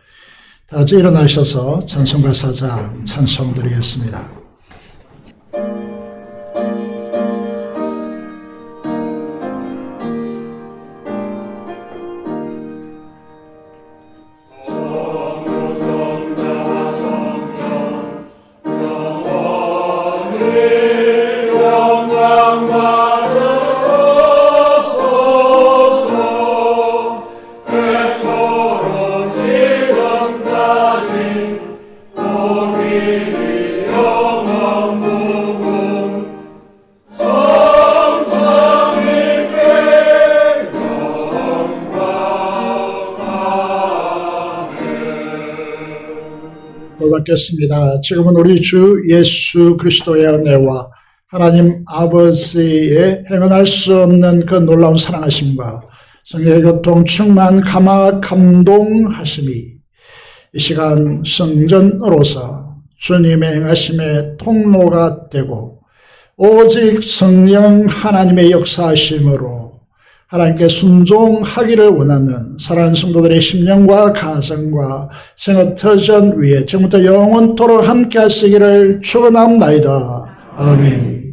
다 같이 일어나셔서 찬송가 4장 찬송 드리겠습니다. 받겠습니다. 지금은 우리 주 예수 그리스도의 은혜와 하나님 아버지의 행언할 수 없는 그 놀라운 사랑하심과 성령의 교통 충만 감동하심이 이 시간 성전으로서 주님의 행하심의 통로가 되고 오직 성령 하나님의 역사하심으로 하나님께 순종하기를 원하는 사랑하는 성도들의 심령과 가정과 생업터전 위에 지금부터 영원토록 함께 하시기를 축원합니다. 아멘.